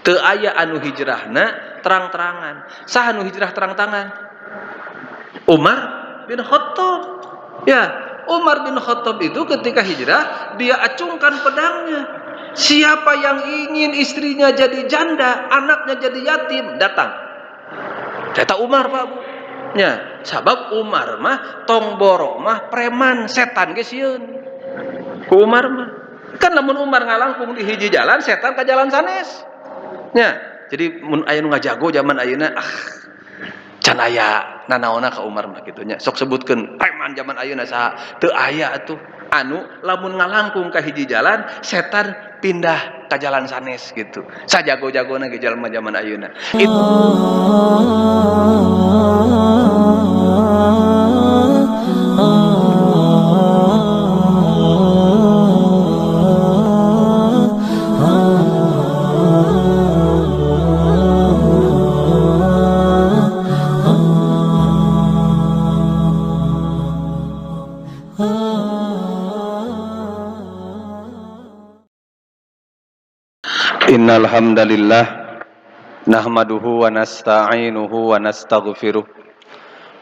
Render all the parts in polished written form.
Teu aya anu hijrahna terang-terangan. Saha anu hijrah terang-terangan? Umar bin Khattab. Ya, Umar bin Khattab itu ketika hijrah dia acungkan pedangnya. Siapa yang ingin istrinya jadi janda, anaknya jadi yatim, datang. Eta Umar Pak Bu. Ya, sabab Umar mah tong boro mah preman setan ge sieun. Ku Umar mah. Kan lamun Umar ngalangkung di hiji jalan, setan ka jalan sanes. Ya, jadi mun aya nu ngajago zaman ayeuna can aya nanaonna ka Umar mah kitu nya. Sok sebutkeun preman zaman ayeuna saha? Teu aya atuh. Anu lamun ngalangkung ka hiji jalan, setan pindah ka jalan sanes gitu. Sajago-jagona ge jalma zaman ayeuna. Itu Innal hamdalillah nahmaduhu wa nasta'inuhu wa nastaghfiruh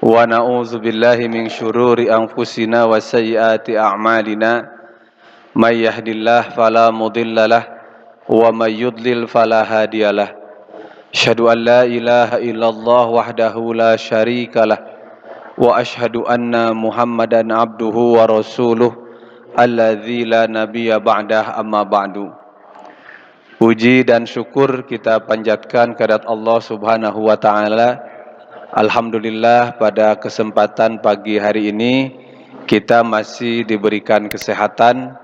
wa na'udzu billahi min syururi anfusina wa sayyiati a'malina may yahdihillahu fala mudhillalah wa may yudlil fala hadiyalah. Asyhadu an la ilaha illallah wahdahu la syarikalah wa asyhadu anna Muhammadan abduhu wa rasuluh alladzi la nabiyya ba'dah amma ba'du. Puji dan syukur kita panjatkan kehadirat Allah Subhanahu wa taala. Alhamdulillah pada kesempatan pagi hari ini kita masih diberikan kesehatan,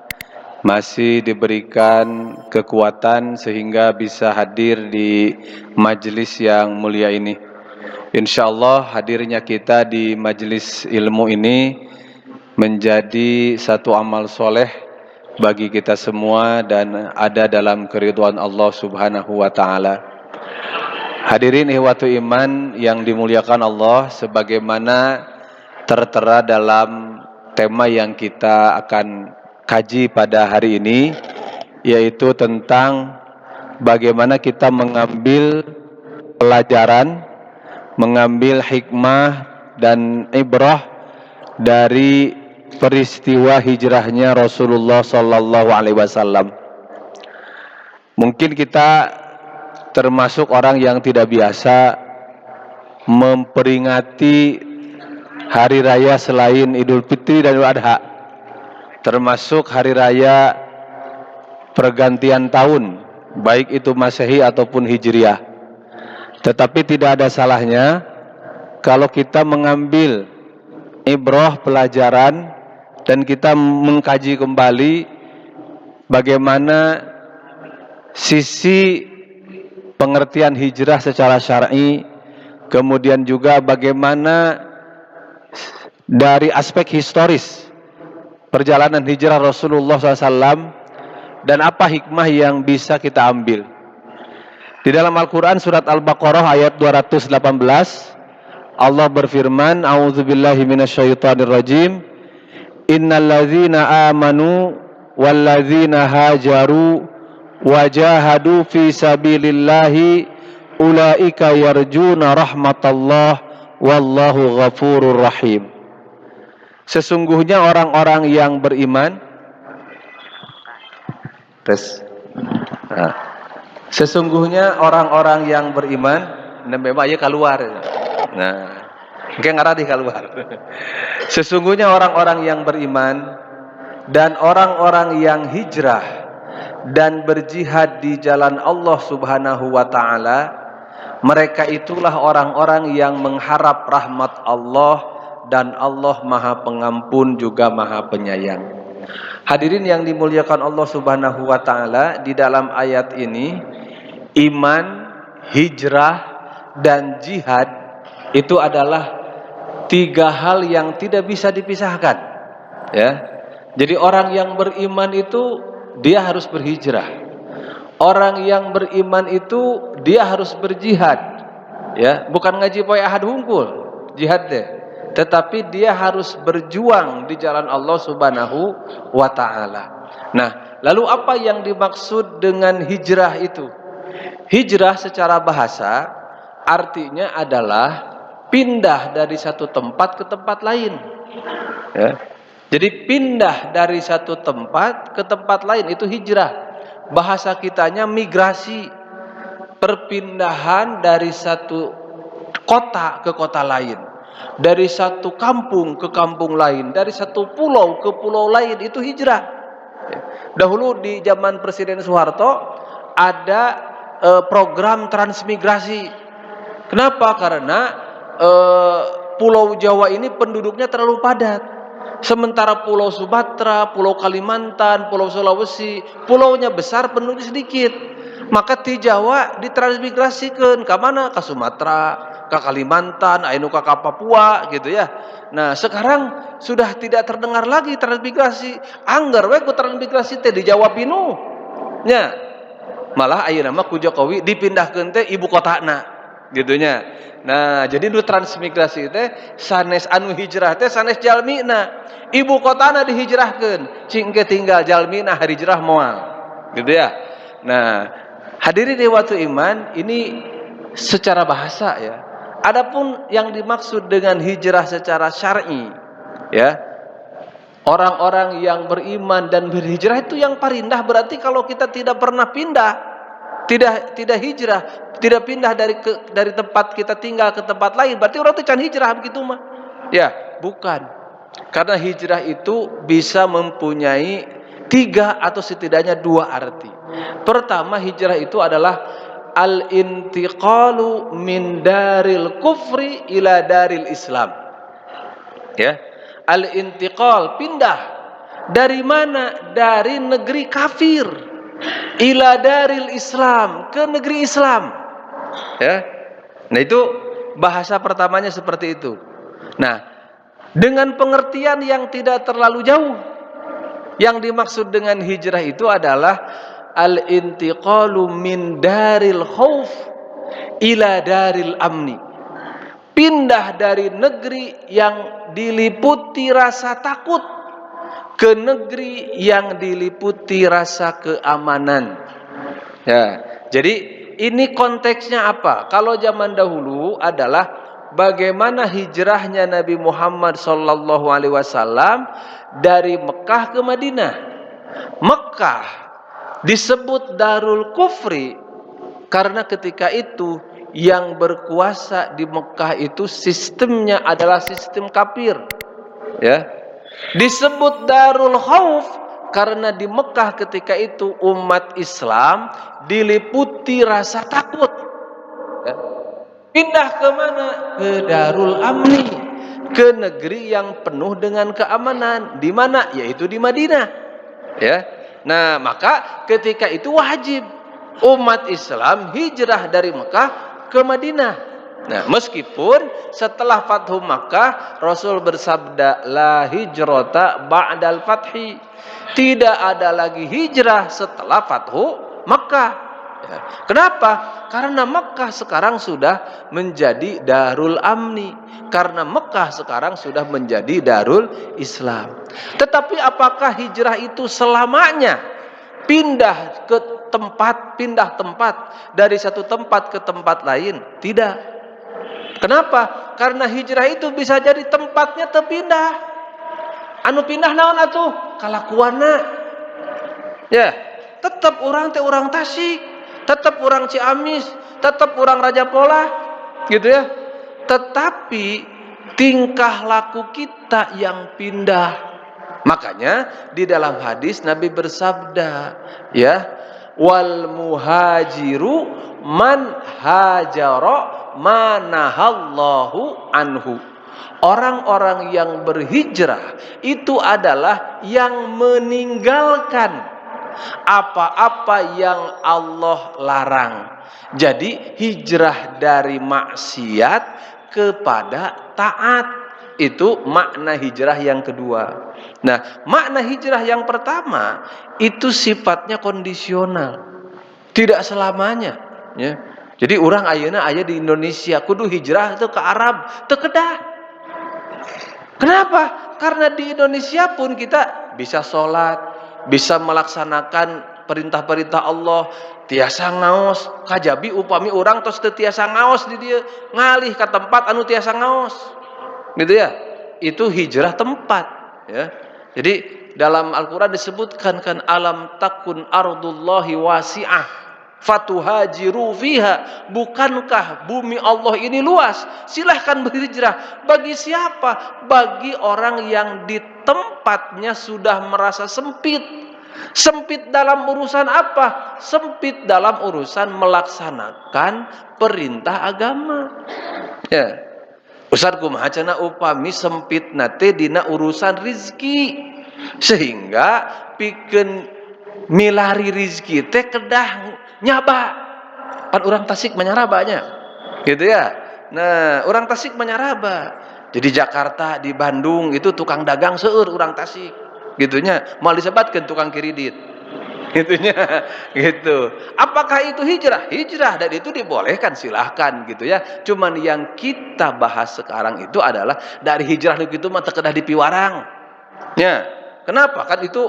masih diberikan kekuatan sehingga bisa hadir di majelis yang mulia ini. Insyaallah hadirnya kita di majelis ilmu ini menjadi satu amal soleh bagi kita semua dan ada dalam keridhaan Allah Subhanahu wa taala. Hadirin ihwatu iman yang dimuliakan Allah, sebagaimana tertera dalam tema yang kita akan kaji pada hari ini, yaitu tentang bagaimana kita mengambil pelajaran, mengambil hikmah dan ibrah dari peristiwa hijrahnya Rasulullah sallallahu alaihi wasallam. Mungkin kita termasuk orang yang tidak biasa memperingati hari raya selain Idul Fitri dan Idul Adha, termasuk hari raya pergantian tahun, baik itu Masehi ataupun Hijriah. Tetapi tidak ada salahnya kalau kita mengambil ibrah pelajaran dan kita mengkaji kembali bagaimana sisi pengertian hijrah secara syar'i, kemudian juga bagaimana dari aspek historis perjalanan hijrah Rasulullah SAW dan apa hikmah yang bisa kita ambil. Di dalam Al-Quran surat Al-Baqarah ayat 218 Allah berfirman, A'udzubillahi minasyaitonirrajim, Innal ladzina amanu wal ladzina hajaru wajahadu fi sabilillahi ulaika yarjuna rahmatallah wallahu ghafurur rahim. Sesungguhnya orang-orang yang beriman sesungguhnya orang-orang yang beriman memang aja keluar. Nah, kayak ngaradi keluar. Sesungguhnya orang-orang yang beriman dan orang-orang yang hijrah dan berjihad di jalan Allah Subhanahu wa taala, mereka itulah orang-orang yang mengharap rahmat Allah dan Allah Maha Pengampun juga Maha Penyayang. Hadirin yang dimuliakan Allah Subhanahu wa taala, di dalam ayat ini iman, hijrah dan jihad itu adalah tiga hal yang tidak bisa dipisahkan, ya. Jadi orang yang beriman itu dia harus berhijrah. Orang yang beriman itu dia harus berjihad, ya. Bukan ngaji poe ahad hungkul, jihad deh. Tetapi dia harus berjuang di jalan Allah Subhanahu wa taala. Nah, lalu apa yang dimaksud dengan hijrah itu? Hijrah secara bahasa artinya adalah pindah dari satu tempat ke tempat lain. Ya. Jadi pindah dari satu tempat ke tempat lain itu hijrah. Bahasa kitanya migrasi, perpindahan dari satu kota ke kota lain, dari satu kampung ke kampung lain, dari satu pulau ke pulau lain, itu hijrah. Dahulu di zaman Presiden Soeharto ada program transmigrasi. Kenapa? Karena Pulau Jawa ini penduduknya terlalu padat. Sementara Pulau Sumatera, Pulau Kalimantan, Pulau Sulawesi, pulaunya besar, penduduknya sedikit. Maka di Jawa ditransmigrasikan ke mana? Ke Sumatera, ke Kalimantan, anu ke Papua gitu ya. Nah, sekarang sudah tidak terdengar lagi transmigrasi. Anggar we ku transmigrasi teh di Jawa pinuh. Nya. Malah ayeuna mah ku Jokowi dipindahkeun teh ibu kotana gitunya. Nah, jadi nu transmigrasi teh sanes anu hijrah teh sanes jalmina. Ibu kotana dihijrahkeun, cing ge tinggal jalmina hari hijrah moal. Gitu ya. Nah, hadirin dewatul iman, ini secara bahasa ya. Adapun yang dimaksud dengan hijrah secara syar'i, ya. Orang-orang yang beriman dan berhijrah itu yang parindah, berarti kalau kita tidak pernah pindah, tidak hijrah, tidak pindah dari tempat kita tinggal ke tempat lain, berarti orang itu can hijrah begitu mah. Ya, bukan. Karena hijrah itu bisa mempunyai 3 atau setidaknya 2 arti. Pertama, hijrah itu adalah al-intiqalu min daril kufri ila daril Islam. Ya. Al-intiqal, pindah. Dari mana? Dari negeri kafir ila daril Islam, ke negeri Islam. Ya. Nah, itu bahasa pertamanya seperti itu. Nah, dengan pengertian yang tidak terlalu jauh, yang dimaksud dengan hijrah itu adalah al-intiqalu min daril khauf ila daril amni. Pindah dari negeri yang diliputi rasa takut ke negeri yang diliputi rasa keamanan. Ya, jadi ini konteksnya apa? Kalau zaman dahulu adalah bagaimana hijrahnya Nabi Muhammad SAW dari Mekah ke Madinah. Mekah disebut Darul Kufri karena ketika itu yang berkuasa di Mekah itu sistemnya adalah sistem kafir. Ya. Disebut Darul Khauf karena di Mekah ketika itu umat Islam diliputi rasa takut. Ya. Pindah ke mana? Ke Darul Amni, ke negeri yang penuh dengan keamanan. Di mana? Yaitu di Madinah. Ya. Nah, maka ketika itu wajib umat Islam hijrah dari Mekah ke Madinah. Nah, meskipun setelah Fathu Makkah Rasul bersabda la hijrata ba'dal fathi, tidak ada lagi hijrah setelah Fathu Makkah. Ya. Kenapa? Karena Makkah sekarang sudah menjadi Darul Amni, karena Makkah sekarang sudah menjadi Darul Islam. Tetapi apakah hijrah itu selamanya pindah tempat dari satu tempat ke tempat lain? Tidak. Kenapa? Karena hijrah itu bisa jadi tempatnya terpindah. Anu pindah naon atuh? Kalakuanna. Ya, tetap orang teh orang Tasik, tetap orang Ciamis, tetap orang Raja Polah, gitu ya. Tetapi tingkah laku kita yang pindah. Makanya di dalam hadis Nabi bersabda, ya, wal muhajiru man hajara manahallahu anhu. Orang-orang yang berhijrah itu adalah yang meninggalkan apa-apa yang Allah larang. Jadi hijrah dari maksiat kepada taat. Itu makna hijrah yang kedua. Nah, makna hijrah yang pertama itu sifatnya kondisional, tidak selamanya. Ya. Jadi orang ayeuna aya di Indonesia kudu hijrah itu ke Arab, teu kedah. Kenapa? Karena di Indonesia pun kita bisa sholat, bisa melaksanakan perintah-perintah Allah tiasa ngaos, kajabi upami orang tos teu tiasa ngaos di dieu ngalih ka tempat anu tiasa ngaos. Gitu ya. Itu hijrah tempat, ya. Jadi dalam Al-Qur'an disebutkan kan alam takun ardullahi wasi'ah fatuhajiru fiha. Bukankah bumi Allah ini luas? Silahkan berhijrah. Bagi siapa? Bagi orang yang di tempatnya sudah merasa sempit. Sempit dalam urusan apa? Sempit dalam urusan melaksanakan perintah agama. Ya. Ustaz kumaha cenah upami sempit nate dina urusan rizki, sehingga pikeun milari rizki teh kedah nyaba. Kan orang Tasik menyarabanya. Gitu ya. Nah, orang Tasik menyaraba. Jadi Jakarta, di Bandung itu tukang dagang seueur orang Tasik. Gitunya, mal disebatkeun tukang kiridit. Gitunya, gitu. Apakah itu hijrah? Hijrah, dan itu dibolehkan, silahkan gitu ya. Cuman yang kita bahas sekarang itu adalah dari hijrah itu mah terkedah dipiwarang. Ya, kenapa? Kan itu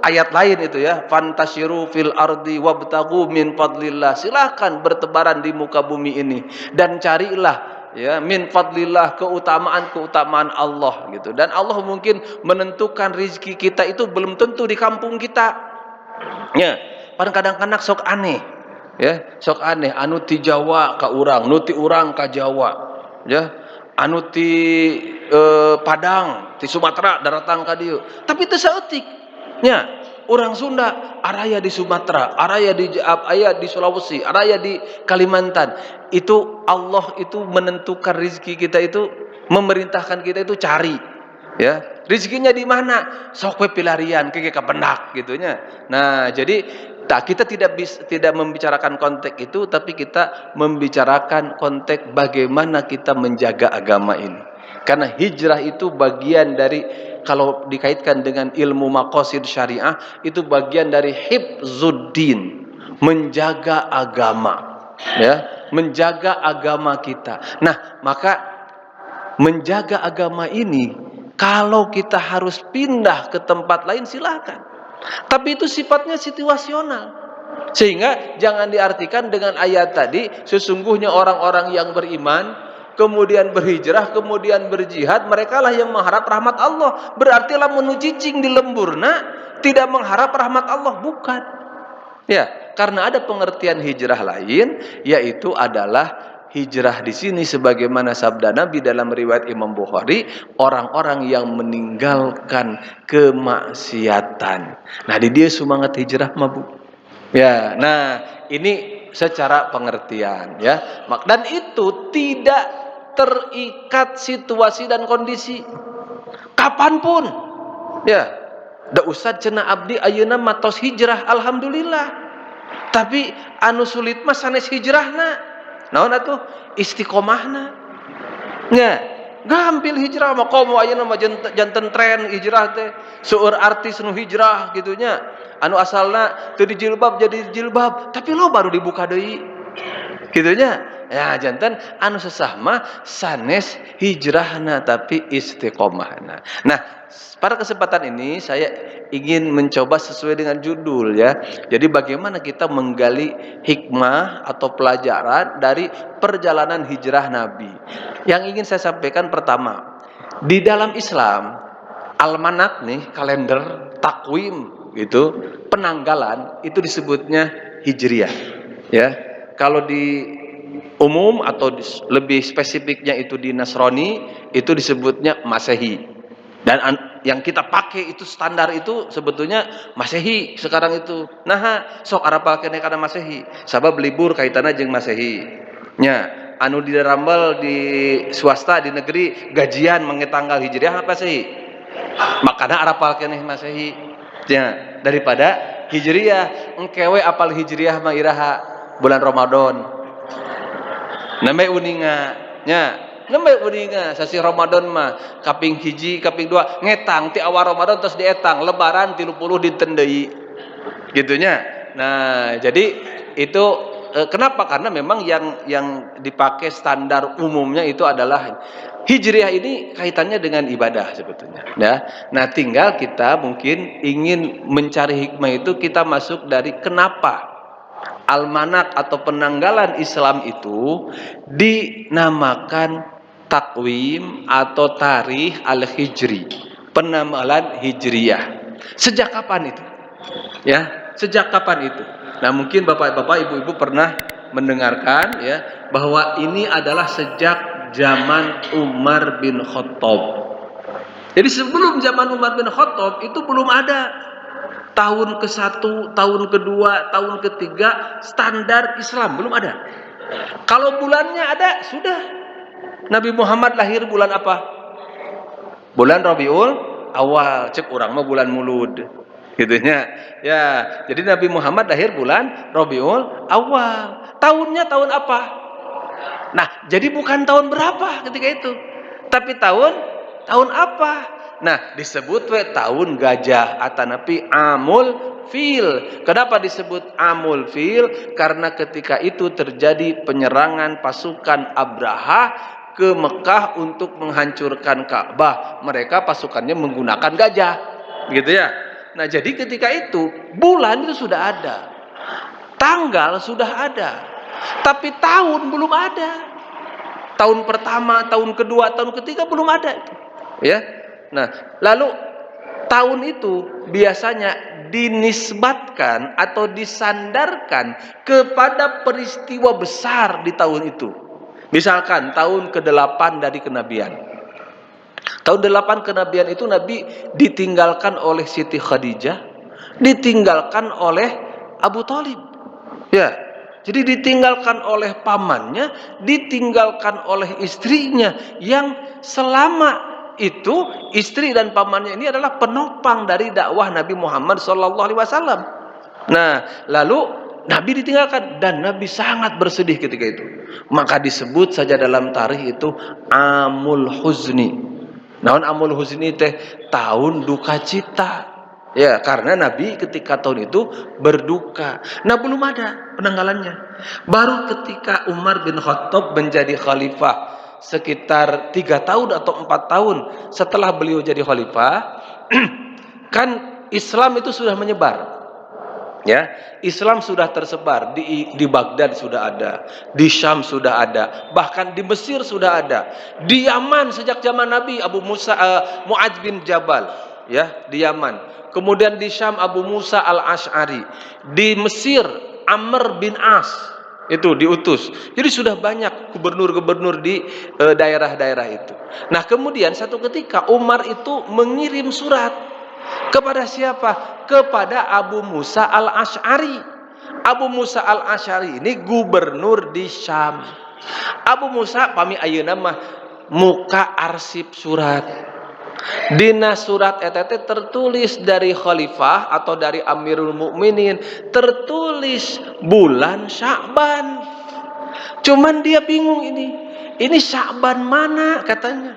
ayat lain itu ya. Fantasyiru fil ardi wabtagu min fadlillah. Silahkan bertebaran di muka bumi ini dan carilah ya min fadlillah, keutamaan Allah gitu. Dan Allah mungkin menentukan rizki kita itu belum tentu di kampung kita. Ya, kadang-kadang sok aneh. Ya, sok aneh anu ti Jawa ka urang, nu ti urang ka Jawa. Ya, anu ti Padang, ti Sumatera datang ka dieu. Tapi teu saeutik. Ya, urang Sunda araya di Sumatera, araya di Sulawesi, araya di Kalimantan. Itu Allah itu menentukan rezeki kita itu, memerintahkan kita itu cari. Ya, rezekinya di mana? Sok we pilarian ke benak gitunya. Nah, jadi kita tidak membicarakan konteks itu, tapi kita membicarakan konteks bagaimana kita menjaga agama ini. Karena hijrah itu bagian dari, kalau dikaitkan dengan ilmu maqasid syariah, itu bagian dari hifzuddin, menjaga agama, ya, menjaga agama kita. Nah, maka menjaga agama ini, kalau kita harus pindah ke tempat lain silahkan. Tapi itu sifatnya situasional. Sehingga jangan diartikan dengan ayat tadi, sesungguhnya orang-orang yang beriman, kemudian berhijrah, kemudian berjihad, merekalah yang mengharap rahmat Allah. Berarti lah menucicing di lemburna, tidak mengharap rahmat Allah. Bukan. Ya, karena ada pengertian hijrah lain, yaitu adalah hijrah di sini sebagaimana sabda Nabi dalam riwayat Imam Bukhari, orang-orang yang meninggalkan kemaksiatan. Nah, di dia semangat hijrah mah, Bu. Ya, nah ini secara pengertian ya. Dan itu tidak terikat situasi dan kondisi. Kapanpun. Ya. Da usah cenah abdi ayeuna matos hijrah, alhamdulillah. Tapi anu sulit mah sanes hijrahna. Naon atuh istiqomahna. Nya, gampil hijrah mah komo ayeuna mah janten tren hijrah teh. Seueur artis nu hijrah gitu nya. Anu asalna teu dijilbab jadi jilbab, tapi lo baru dibuka deui. Gitu nya. Ya janten anu sesah mah sanes hijrahna tapi istiqomahna. Nah, pada kesempatan ini saya ingin mencoba sesuai dengan judul ya. Jadi bagaimana kita menggali hikmah atau pelajaran dari perjalanan hijrah Nabi. Yang ingin saya sampaikan pertama, di dalam Islam almanak nih, kalender, takwim gitu, penanggalan itu disebutnya hijriah. Ya. Kalau di umum atau lebih spesifiknya itu di Nasrani itu disebutnya Masehi. Dan yang kita pakai itu standar itu sebetulnya Masehi sekarang itu. Nah, sok arapal kene kana Masehi. Sabab libur kaitanna jeung Masehi. Nya, anu dirambal di swasta di negeri gajian mange tanggal hijriah apa sih? Makana arapal kene Masehi. Ya, daripada hijriah engkewe apal hijriah mah iraha bulan Ramadan. Namanya uninga nya. Namanya uninga sasi Ramadan mah kaping hiji kaping dua ngetang ti awal Ramadan terus dietang lebaran 30 dinten deui. Gitunya. Nah, jadi itu kenapa? Karena memang yang dipakai standar umumnya itu adalah Hijriah ini kaitannya dengan ibadah sebetulnya. Ya. Nah, tinggal kita mungkin ingin mencari hikmah itu kita masuk dari kenapa almanak atau penanggalan Islam itu dinamakan takwim atau tarikh al-hijri, penanggalan hijriyah. Sejak kapan itu? Ya, sejak kapan itu? Nah, mungkin bapak-bapak, ibu-ibu pernah mendengarkan ya bahwa ini adalah sejak zaman Umar bin Khattab. Jadi sebelum zaman Umar bin Khattab itu belum ada tahun ke-1, tahun ke-2, tahun ke-3 standar Islam, belum ada. Kalau bulannya ada, sudah. Nabi Muhammad lahir bulan apa? Bulan Rabiul Awal, cek orang mah bulan Mulud. Gitunya. Ya, jadi Nabi Muhammad lahir bulan Rabiul Awal. Tahunnya tahun apa? Nah, jadi bukan tahun berapa ketika itu. Tapi tahun apa? Nah, disebut tahun gajah atanapi amul fil. Kenapa disebut amul fil? Karena ketika itu terjadi penyerangan pasukan Abraha ke Mekah untuk menghancurkan Ka'bah. Mereka pasukannya menggunakan gajah. Gitu ya. Nah, jadi ketika itu bulan itu sudah ada. Tanggal sudah ada. Tapi tahun belum ada. Tahun pertama, tahun kedua, tahun ketiga belum ada. Ya. Nah, lalu tahun itu biasanya dinisbatkan atau disandarkan kepada peristiwa besar di tahun itu. Misalkan tahun ke-8 dari kenabian. Tahun 8 kenabian itu Nabi ditinggalkan oleh Siti Khadijah, ditinggalkan oleh Abu Thalib. Ya. Jadi ditinggalkan oleh pamannya, ditinggalkan oleh istrinya yang selama itu istri dan pamannya ini adalah penopang dari dakwah Nabi Muhammad SAW. Nah, lalu Nabi ditinggalkan dan Nabi sangat bersedih ketika itu. Maka disebut saja dalam tarikh itu Amul Huzni. Naon Amul Huzni teh tahun duka cita. Ya, karena Nabi ketika tahun itu berduka. Nah, belum ada penanggalannya. Baru ketika Umar bin Khattab menjadi khalifah sekitar 3 tahun atau 4 tahun setelah beliau jadi khalifah, kan Islam itu sudah menyebar. Ya, Islam sudah tersebar di Baghdad sudah ada, di Syam sudah ada, bahkan di Mesir sudah ada, di Yaman sejak zaman Nabi Mu'adz bin Jabal, ya, di Yaman. Kemudian di Syam Abu Musa al-Ash'ari, di Mesir Amr bin As itu diutus. Jadi sudah banyak gubernur-gubernur di daerah-daerah itu. Nah, kemudian satu ketika Umar itu mengirim surat kepada siapa? Kepada Abu Musa al-Ash'ari. Abu Musa al-Ash'ari ini gubernur di Syam. Abu Musa pami ayeuna mah muka arsip surat. Dina surat ETT tertulis dari khalifah atau dari Amirul Mukminin, tertulis bulan Sya'ban. Cuman dia bingung ini Sya'ban mana katanya.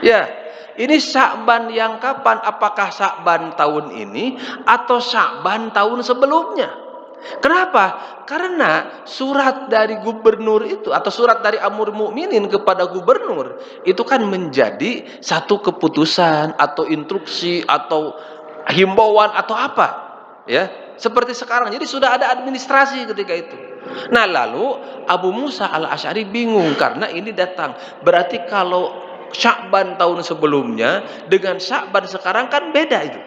Ya, ini Sya'ban yang kapan? Apakah Sya'ban tahun ini atau Sya'ban tahun sebelumnya? Kenapa? Karena surat dari gubernur itu atau surat dari Amir Mukminin kepada gubernur itu kan menjadi satu keputusan atau instruksi atau himbauan atau apa, ya, seperti sekarang. Jadi sudah ada administrasi ketika itu. Nah, lalu Abu Musa al-Ash'ari bingung karena ini datang. Berarti kalau Sya'ban tahun sebelumnya dengan Sya'ban sekarang kan beda itu.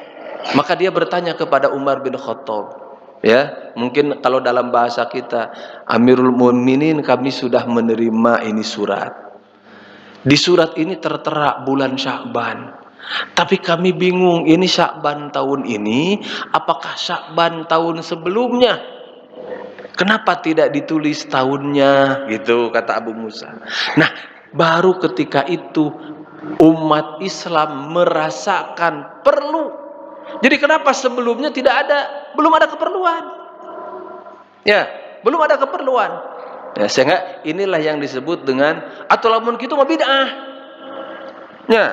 Maka dia bertanya kepada Umar bin Khattab. Ya, mungkin kalau dalam bahasa kita, Amirul Mukminin, kami sudah menerima ini surat. Di surat ini tertera bulan Sya'ban. Tapi kami bingung, ini Sya'ban tahun ini, apakah Sya'ban tahun sebelumnya? Kenapa tidak ditulis tahunnya? Gitu kata Abu Musa. Nah, baru ketika itu umat Islam merasakan perlu. Jadi kenapa sebelumnya tidak ada, belum ada keperluan? Ya, belum ada keperluan. Ya, sehingga inilah yang disebut dengan atau lamun kitu mah bid'ah. Ya,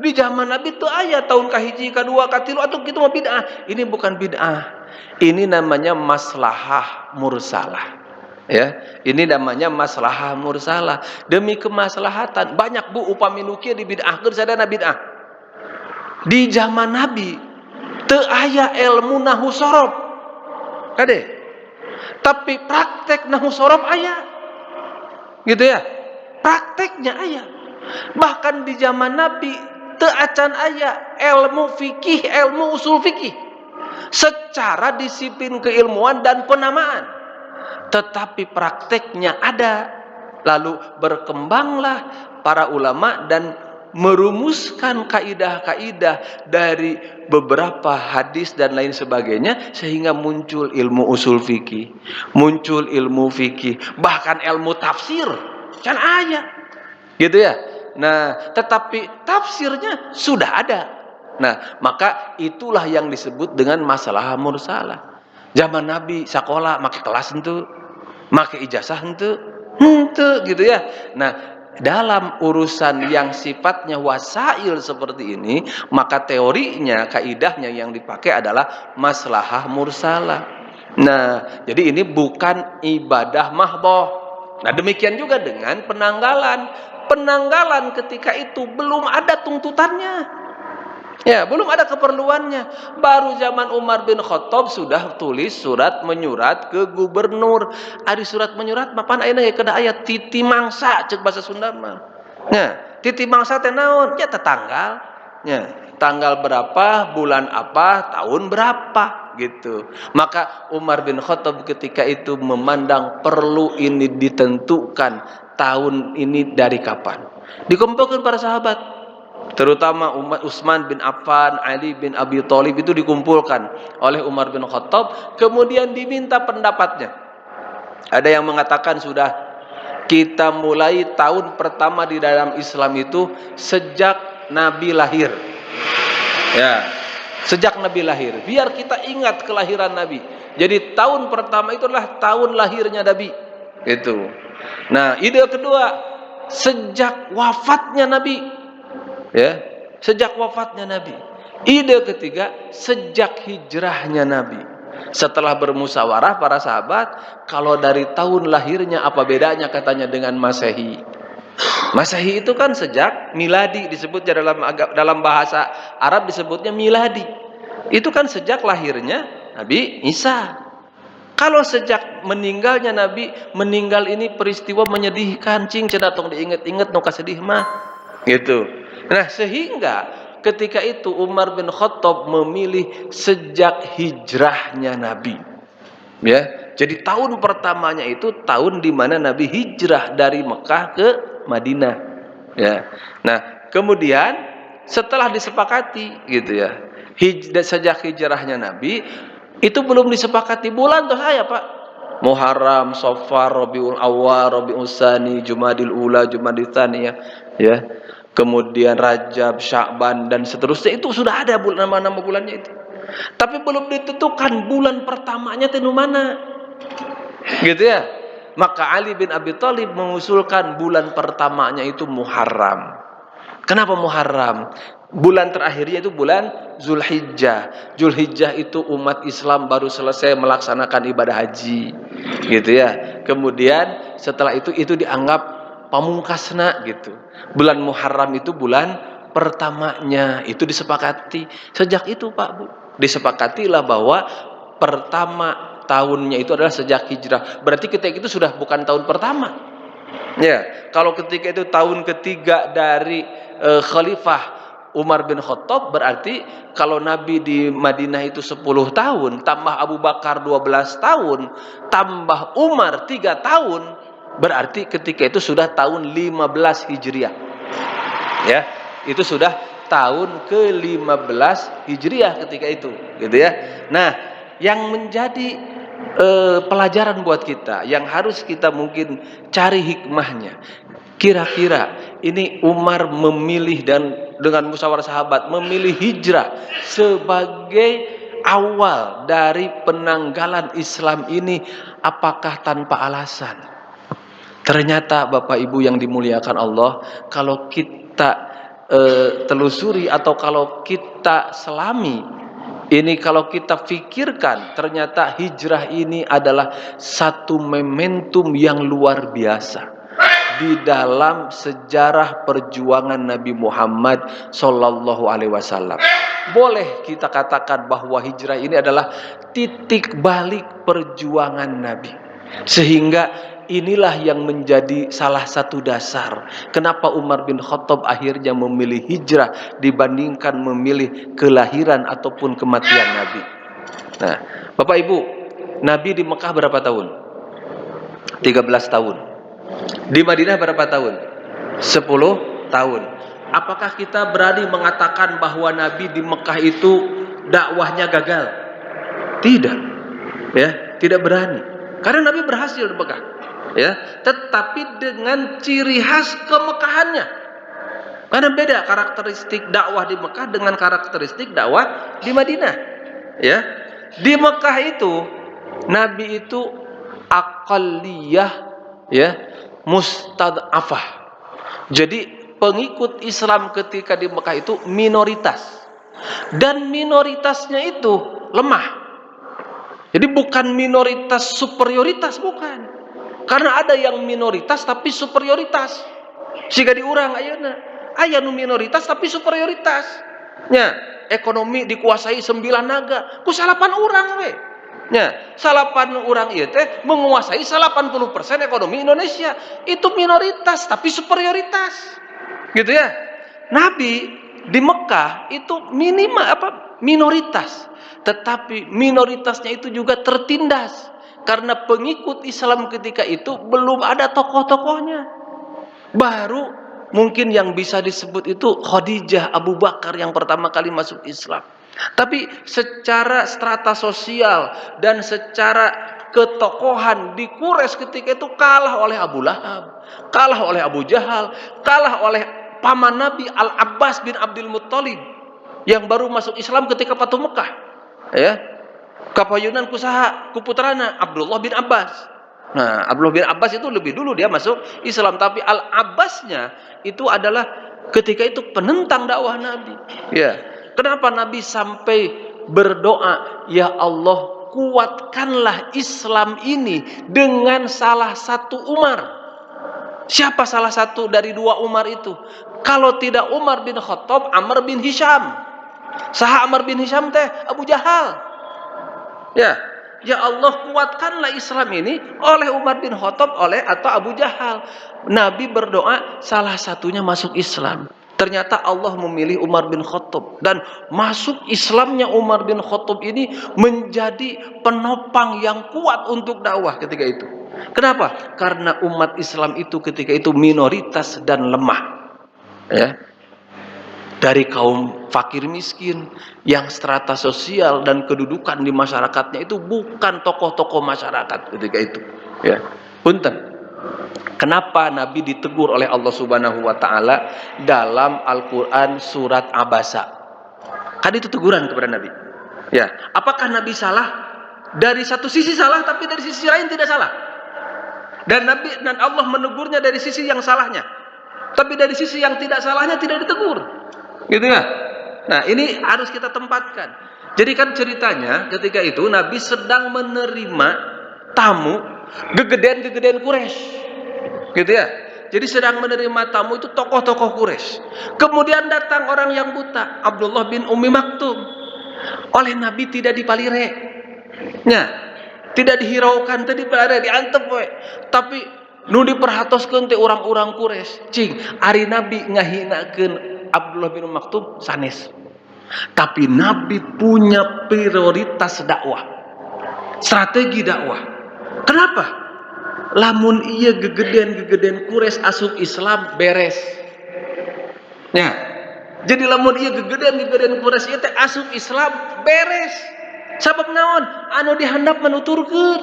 di zaman Nabi itu ayat tahun kahiji, kadua, katilu atau kitu mah bid'ah. Ini bukan bid'ah. Ini namanya maslahah mursalah. Ya, ini namanya maslahah mursalah. Demi kemaslahatan banyak bu upami nukia di bid'ahkeun sadana bid'ah. Di zaman Nabi teu aya ilmu nahwu sorof. Kade. Tapi praktek nahwu sorof aya. Gitu ya. Prakteknya aya. Bahkan di zaman Nabi teu acan aya ilmu fikih, ilmu usul fikih. Secara disiplin keilmuan dan penamaan. Tetapi prakteknya ada. Lalu berkembanglah para ulama dan merumuskan kaidah-kaidah dari beberapa hadis dan lain sebagainya sehingga muncul ilmu usul fikih, muncul ilmu fikih, bahkan ilmu tafsir. Kan aya. Gitu ya. Nah, tetapi tafsirnya sudah ada. Nah, maka itulah yang disebut dengan masalah mursalah. Zaman Nabi sekolah make kelas henteu, make ijazah henteu, gitu ya. Nah, dalam urusan yang sifatnya wasail seperti ini, maka teorinya, kaidahnya yang dipakai adalah maslahah mursalah. Nah, jadi ini bukan ibadah mahdhah. Nah, demikian juga dengan penanggalan. Penanggalan ketika itu belum ada tuntutannya. Ya, belum ada keperluannya. Baru zaman Umar bin Khattab sudah tulis surat menyurat ke gubernur. Ari surat menyurat mapan ayeuna ge kada aya titi mangsa ceuk bahasa Sunda mah. Nya, titi mangsa teh naon? Ya tetanggal. Nya, tanggal berapa, bulan apa, tahun berapa gitu. Maka Umar bin Khattab ketika itu memandang perlu ini ditentukan tahun ini dari kapan. Dikumpulkan para sahabat, terutama Utsman bin Affan, Ali bin Abi Thalib itu dikumpulkan oleh Umar bin Khattab, kemudian diminta pendapatnya. Ada yang mengatakan sudah kita mulai tahun pertama di dalam Islam itu sejak Nabi lahir. Ya, sejak Nabi lahir. Biar kita ingat kelahiran Nabi. Jadi tahun pertama itu adalah tahun lahirnya Nabi. Itu. Nah, ide kedua, sejak wafatnya Nabi. Ya, sejak wafatnya Nabi. Ide ketiga, sejak hijrahnya Nabi. Setelah bermusyawarah para sahabat, kalau dari tahun lahirnya apa bedanya katanya dengan Masehi? Masehi itu kan sejak miladi, disebutnya dalam bahasa Arab disebutnya miladi. Itu kan sejak lahirnya Nabi Isa. Kalau sejak meninggalnya Nabi, meninggal ini peristiwa menyedihkan, cing cenah tong diinget-inget nu kasedih mah. Gitu. Nah, sehingga ketika itu Umar bin Khattab memilih sejak hijrahnya Nabi. Ya, jadi tahun pertamanya itu tahun di mana Nabi hijrah dari Mekah ke Madinah. Ya. Nah, kemudian setelah disepakati gitu ya, sejak hijrahnya Nabi itu belum disepakati bulan toh saya Pak. Muharram, Safar, Rabiul Awwal, Rabiul Tsani, Jumadil Ula, Jumadil Tsaniyah, ya. Kemudian Rajab, Sya'ban dan seterusnya itu sudah ada nama-nama bulannya itu. Tapi belum ditentukan bulan pertamanya teh mana. Gitu ya. Maka Ali bin Abi Thalib mengusulkan bulan pertamanya itu Muharram. Kenapa Muharram? Bulan terakhirnya itu bulan Zulhijjah. Zulhijjah itu umat Islam baru selesai melaksanakan ibadah haji. Gitu ya. Kemudian setelah itu dianggap pamungkasna gitu. Bulan Muharram itu bulan pertamanya, itu disepakati. Sejak itu Pak Bu, disepakatilah bahwa pertama tahunnya itu adalah sejak hijrah. Berarti ketika itu sudah bukan tahun pertama. Ya, kalau ketika itu tahun ketiga dari Khalifah Umar bin Khattab, berarti kalau Nabi di Madinah itu 10 tahun, tambah Abu Bakar 12 tahun, tambah Umar 3 tahun, berarti ketika itu sudah tahun 15 Hijriah. Ya, itu sudah tahun ke-15 Hijriah ketika itu, gitu ya. Nah, yang menjadi pelajaran buat kita, yang harus kita mungkin cari hikmahnya. Kira-kira ini Umar memilih dan dengan musyawarah sahabat memilih hijrah sebagai awal dari penanggalan Islam ini, apakah tanpa alasan? Ternyata Bapak Ibu yang dimuliakan Allah, kalau kita telusuri atau kalau kita selami Ini kalau kita pikirkan, ternyata hijrah ini adalah satu momentum yang luar biasa di dalam sejarah perjuangan Nabi Muhammad sallallahu alaihi wasallam. Boleh kita katakan bahwa hijrah ini adalah titik balik perjuangan Nabi. Sehingga inilah yang menjadi salah satu dasar kenapa Umar bin Khattab akhirnya memilih hijrah dibandingkan memilih kelahiran ataupun kematian Nabi. Nah, Bapak Ibu, Nabi di Mekah berapa tahun? 13 tahun. Di Madinah berapa tahun? 10 tahun. Apakah kita berani mengatakan bahwa Nabi di Mekah itu dakwahnya gagal? Tidak. Ya, tidak berani. Karena Nabi berhasil di Mekah. Ya, tetapi dengan ciri khas kemekahannya. Karena beda karakteristik dakwah di Mekah dengan karakteristik dakwah di Madinah. Ya. Di Mekah itu Nabi itu aqalliyah, ya, mustad'afah. Jadi pengikut Islam ketika di Mekah itu minoritas. Dan minoritasnya itu lemah. Jadi bukan minoritas superioritas, bukan. Karena ada yang minoritas tapi superioritas. Siga diurang ayeuna. Aya nu minoritas tapi superioritas. Nya, ekonomi dikuasai 9 naga, ku 8 urang we. Nya, 8 urang ieu teh menguasai 80% ekonomi Indonesia. Itu minoritas tapi superioritas. Gitu ya. Nabi di Mekah itu minoritas, tetapi minoritasnya itu juga tertindas karena pengikut Islam ketika itu belum ada tokoh-tokohnya. Baru mungkin yang bisa disebut itu Khadijah, Abu Bakar yang pertama kali masuk Islam. Tapi secara strata sosial dan secara ketokohan di Quraisy ketika itu kalah oleh Abu Lahab, kalah oleh Abu Jahal, kalah oleh paman Nabi Al-Abbas bin Abdul Muttalib yang baru masuk Islam ketika Fatuh Mekah. Ya. Kapayunan kusaha ku putrana Abdullah bin Abbas. Nah, Abdullah bin Abbas itu lebih dulu dia masuk Islam, tapi Al-Abbasnya itu adalah ketika itu penentang dakwah Nabi. Ya. Kenapa Nabi sampai berdoa, "Ya Allah, kuatkanlah Islam ini dengan salah satu Umar." Siapa salah satu dari 2 Umar itu? Kalau tidak Umar bin Khattab, Amr bin Hisham. Saha Amr bin Hisham teh? Abu Jahal. Ya, ya Allah, kuatkanlah Islam ini oleh Umar bin Khattab atau Abu Jahal. Nabi berdoa salah satunya masuk Islam. Ternyata Allah memilih Umar bin Khattab dan masuk Islamnya Umar bin Khattab ini menjadi penopang yang kuat untuk dakwah ketika itu. Kenapa? Karena umat Islam itu ketika itu minoritas dan lemah. Ya. Dari kaum fakir miskin yang strata sosial dan kedudukan di masyarakatnya itu bukan tokoh-tokoh masyarakat ketika itu. Ya. Punten. Kenapa Nabi ditegur oleh Allah Subhanahu wa taala dalam Al-Qur'an surat Abasa? Kan itu teguran kepada Nabi. Ya, apakah Nabi salah? Dari satu sisi salah, tapi dari sisi lain tidak salah. Dan Allah menegurnya dari sisi yang salahnya. Tapi dari sisi yang tidak salahnya tidak ditegur. Gitu ya. Nah, ini harus kita tempatkan. Jadi kan ceritanya ketika itu Nabi sedang menerima tamu gegeden Quraisy. Gitu ya. Jadi sedang menerima tamu itu tokoh-tokoh Quraisy. Kemudian datang orang yang buta, Abdullah bin Ummi Maktum. Oleh Nabi tidak dipalire. Nya, tidak dihiraukan, tadi dipalire, diantep we. Tapi nu diperhatoskeun teh orang-orang Quraisy. Cing, ari Nabi ngahinakeun Abdullah bin Ummi Maktum sanes. Tapi Nabi punya prioritas dakwah. Strategi dakwah. Kenapa? Lamun iya gegeden Quraisy asup Islam beres. Ya. Jadi lamun iya gegeden Quraisy ieu teh asup Islam beres. Sabab naon? Anu dihandap menuturkeun.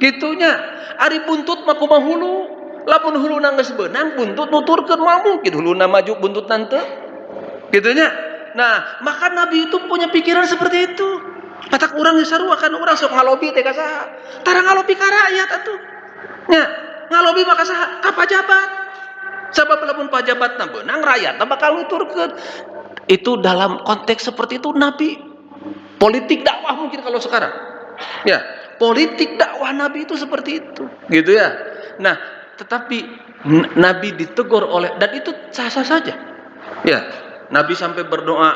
Gitunya. Ari buntut mah kumaha hulu. Lamun huluna geus beunang buntut nuturkeun moal mungkin huluna maju buntut teu. Gitunya. Nah, maka Nabi itu punya pikiran seperti itu. Patak urang geus sarua kan urang sok ngalobi teh ka saha? Tara ngalobi ka rakyat atuh. Nya, ngalobi maka saha? Ka pajabat. Sabab lamun pajabatna beunang rakyatna bakal nuturkeun. Itu dalam konteks seperti itu Nabi Politik dakwah mungkin kalau sekarang. Ya, politik dakwah Nabi itu seperti itu, gitu ya. Nah, tetapi Nabi ditegur oleh, dan itu sah-sah saja. Ya, Nabi sampai berdoa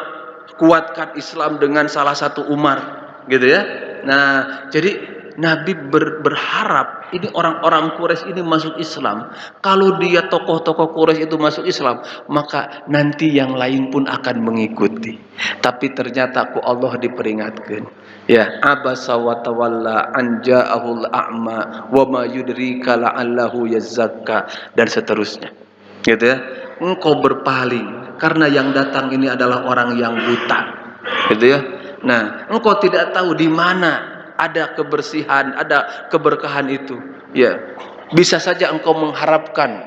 kuatkan Islam dengan salah satu Umar, gitu ya. Nah, jadi Nabi berharap ini orang-orang Quraisy ini masuk Islam. Kalau dia tokoh-tokoh Quraisy itu masuk Islam, maka nanti yang lain pun akan mengikuti. Tapi ternyata Allah diperingatkan. Ya, abasa wa tawalla an ja'ahul a'ma wa ma yudrika la'allahu yazakka, dan seterusnya. Gitu ya. Engkau berpaling karena yang datang ini adalah orang yang buta. Gitu ya. Nah, engkau tidak tahu di mana ada kebersihan, ada keberkahan itu. Ya, bisa saja engkau mengharapkan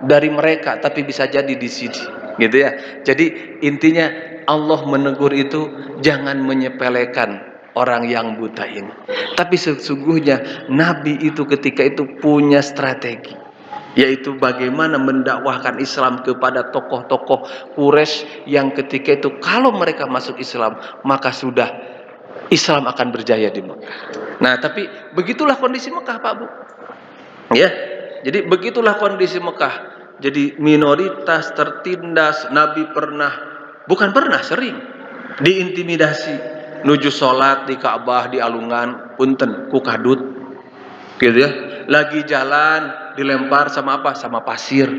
dari mereka, tapi bisa jadi di sini, gitu ya. Jadi intinya Allah menegur itu jangan menyepelekan orang yang buta ini. Tapi sesungguhnya Nabi itu ketika itu punya strategi, yaitu bagaimana mendakwahkan Islam kepada tokoh-tokoh Quraisy yang ketika itu kalau mereka masuk Islam maka sudah Islam akan berjaya di Mekah. Nah, tapi begitulah kondisi Mekah, Pak Bu. Ya, jadi begitulah kondisi Mekah. Jadi minoritas tertindas. Nabi sering diintimidasi. Nuju sholat di Ka'bah di alungan, punten ku kadut, gitu ya. Lagi jalan dilempar sama apa? Sama pasir.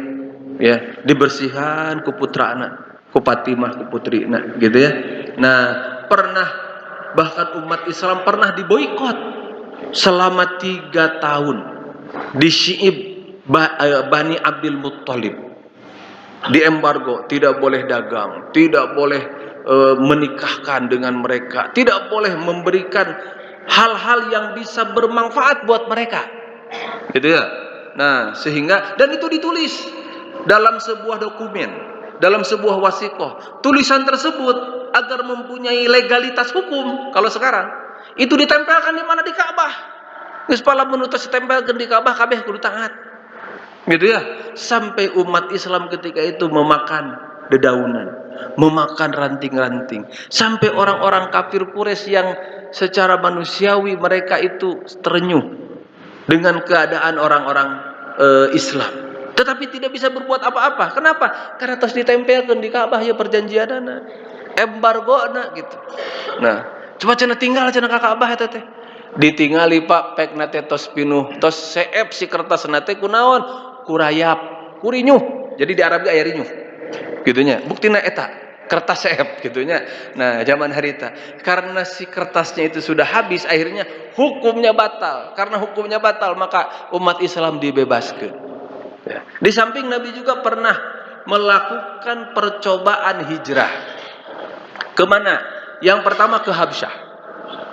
Ya, dibersihkan ku putrana, ku Fatimah, ku putrina, gitu ya. Nah, bahkan umat Islam pernah diboikot selama 3 tahun di Syi'ib Bani Abdul Muttalib, diembargo, tidak boleh dagang, tidak boleh menikahkan dengan mereka, tidak boleh memberikan hal-hal yang bisa bermanfaat buat mereka, gitu ya. Nah, sehingga, dan itu ditulis dalam sebuah dokumen, dalam sebuah wasiqah. Tulisan tersebut agar mempunyai legalitas hukum. Kalau sekarang itu ditempelkan di mana? Di Ka'bah. Geus pala menutus ditempelkan di Ka'bah kabeh kudu taat. Gitu ya. Sampai umat Islam ketika itu memakan dedaunan, memakan ranting-ranting. Sampai orang-orang kafir Quraisy yang secara manusiawi mereka itu terenyuh dengan keadaan orang-orang Islam. Tetapi tidak bisa berbuat apa-apa. Kenapa? Karena terus ditempelkan di Ka'bah ya perjanjianana, embargo gitu. Nah, coba cenah tinggal cenah ka Ka'bah eta teh. Ditingali Pak pek nate tos pinuh, tos seep si kertas nate kunaon? Kurayap, kurinyuh. Jadi di Arab aya rinyuh. Gitunya. Buktina eta kertas seep gitunya. Nah, zaman harita karena si kertasnya itu sudah habis, akhirnya hukumnya batal. Karena hukumnya batal, maka umat Islam dibebaskan. Ya. Di samping Nabi juga pernah melakukan percobaan hijrah. Kemana? Yang pertama ke Habsyah.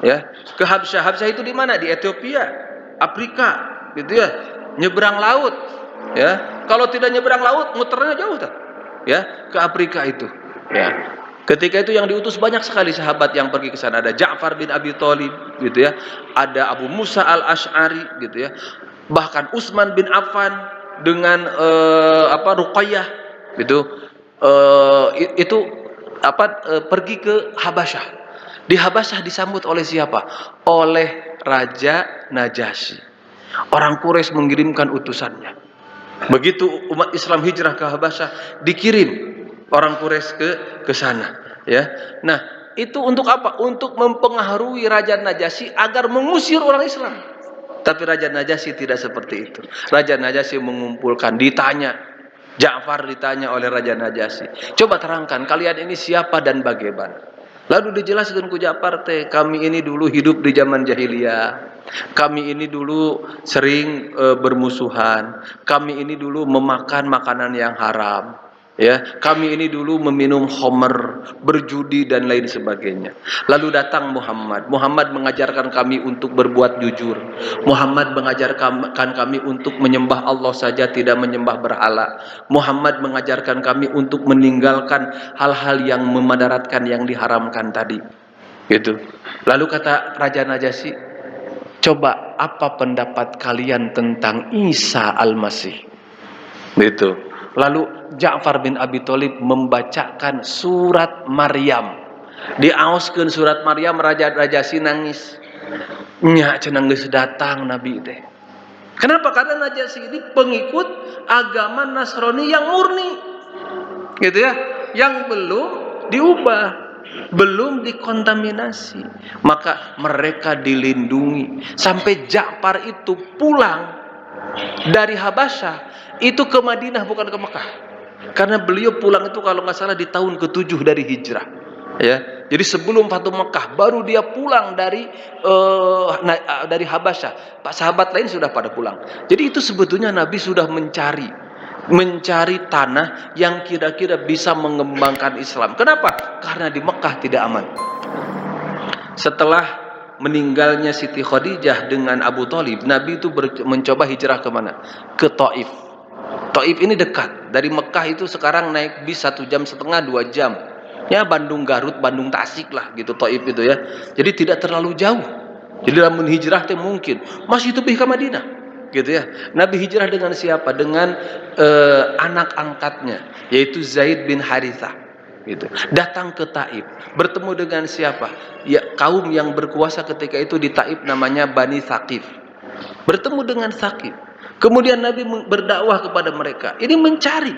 Ya, ke Habsyah. Habsyah itu di mana? Di Ethiopia, Afrika, gitu ya. Nyebrang laut. Ya, kalau tidak nyebrang laut, muternya jauh tak? Ya, ke Afrika itu. Ya. Ketika itu yang diutus banyak sekali sahabat yang pergi ke sana. Ada Ja'far bin Abi Thalib, gitu ya. Ada Abu Musa al-Asy'ari, gitu ya. Bahkan Utsman bin Affan dengan Ruqayyah gitu, pergi ke Habasyah. Di Habasyah disambut oleh siapa? Oleh Raja Najasyi. Orang Quraisy mengirimkan utusannya. Begitu umat Islam hijrah ke Habasyah, dikirim orang Quraisy ke sana, ya. Nah, itu untuk apa? Untuk mempengaruhi Raja Najasyi agar mengusir orang Islam. Tapi Raja Najasyi tidak seperti itu. Raja Najasyi mengumpulkan, Ja'far ditanya oleh Raja Najasyi, coba terangkan kalian ini siapa dan bagaimana. Lalu dijelaskan ku Ja'far teh, kami ini dulu hidup di zaman jahiliyah. Kami ini dulu sering bermusuhan. Kami ini dulu memakan makanan yang haram. Ya, kami ini dulu meminum khamr, berjudi dan lain sebagainya. Lalu datang Muhammad. Muhammad mengajarkan kami untuk berbuat jujur. Muhammad mengajarkan kami untuk menyembah Allah saja, tidak menyembah berhala. Muhammad mengajarkan kami untuk meninggalkan hal-hal yang memadaratkan, yang diharamkan tadi. Gitu. Lalu kata Raja Najasyi, coba apa pendapat kalian tentang Isa Al-Masih? Gitu. Lalu Ja'far bin Abi Thalib membacakan surat Maryam Diaoskeun surat Maryam raja si nangis. Nya cenah geus datang Nabi teh. Kenapa? Karena Najasyi ini pengikut agama Nasrani yang murni. Gitu ya, yang belum diubah, belum dikontaminasi. Maka mereka dilindungi sampai Ja'far itu pulang dari Habasyah itu ke Madinah, bukan ke Mekah. Karena beliau pulang itu kalau nggak salah di tahun ke-7 dari hijrah. Ya, jadi sebelum Fatu Mekah baru dia pulang dari Habasyah. Pak sahabat lain sudah pada pulang. Jadi itu sebetulnya Nabi sudah mencari tanah yang kira-kira bisa mengembangkan Islam. Kenapa? Karena di Mekah tidak aman. Setelah meninggalnya Siti Khadijah dengan Abu Thalib, Nabi itu mencoba hijrah kemana? Ke Taif. Taif ini dekat dari Mekah, itu sekarang naik bis 1,5 jam, 2 jam. Ya Bandung Garut, Bandung Tasik lah gitu Taif itu ya. Jadi tidak terlalu jauh. Jadi dalam hijrah teh mungkin masih tebih ke Madinah gitu ya. Nabi hijrah dengan siapa? Dengan anak angkatnya, yaitu Zaid bin Harithah gitu. Datang ke Taif, bertemu dengan siapa? Ya kaum yang berkuasa ketika itu di Taif, namanya Bani Thaqif. Bertemu dengan Thaqif. Kemudian Nabi berdakwah kepada mereka. Ini mencari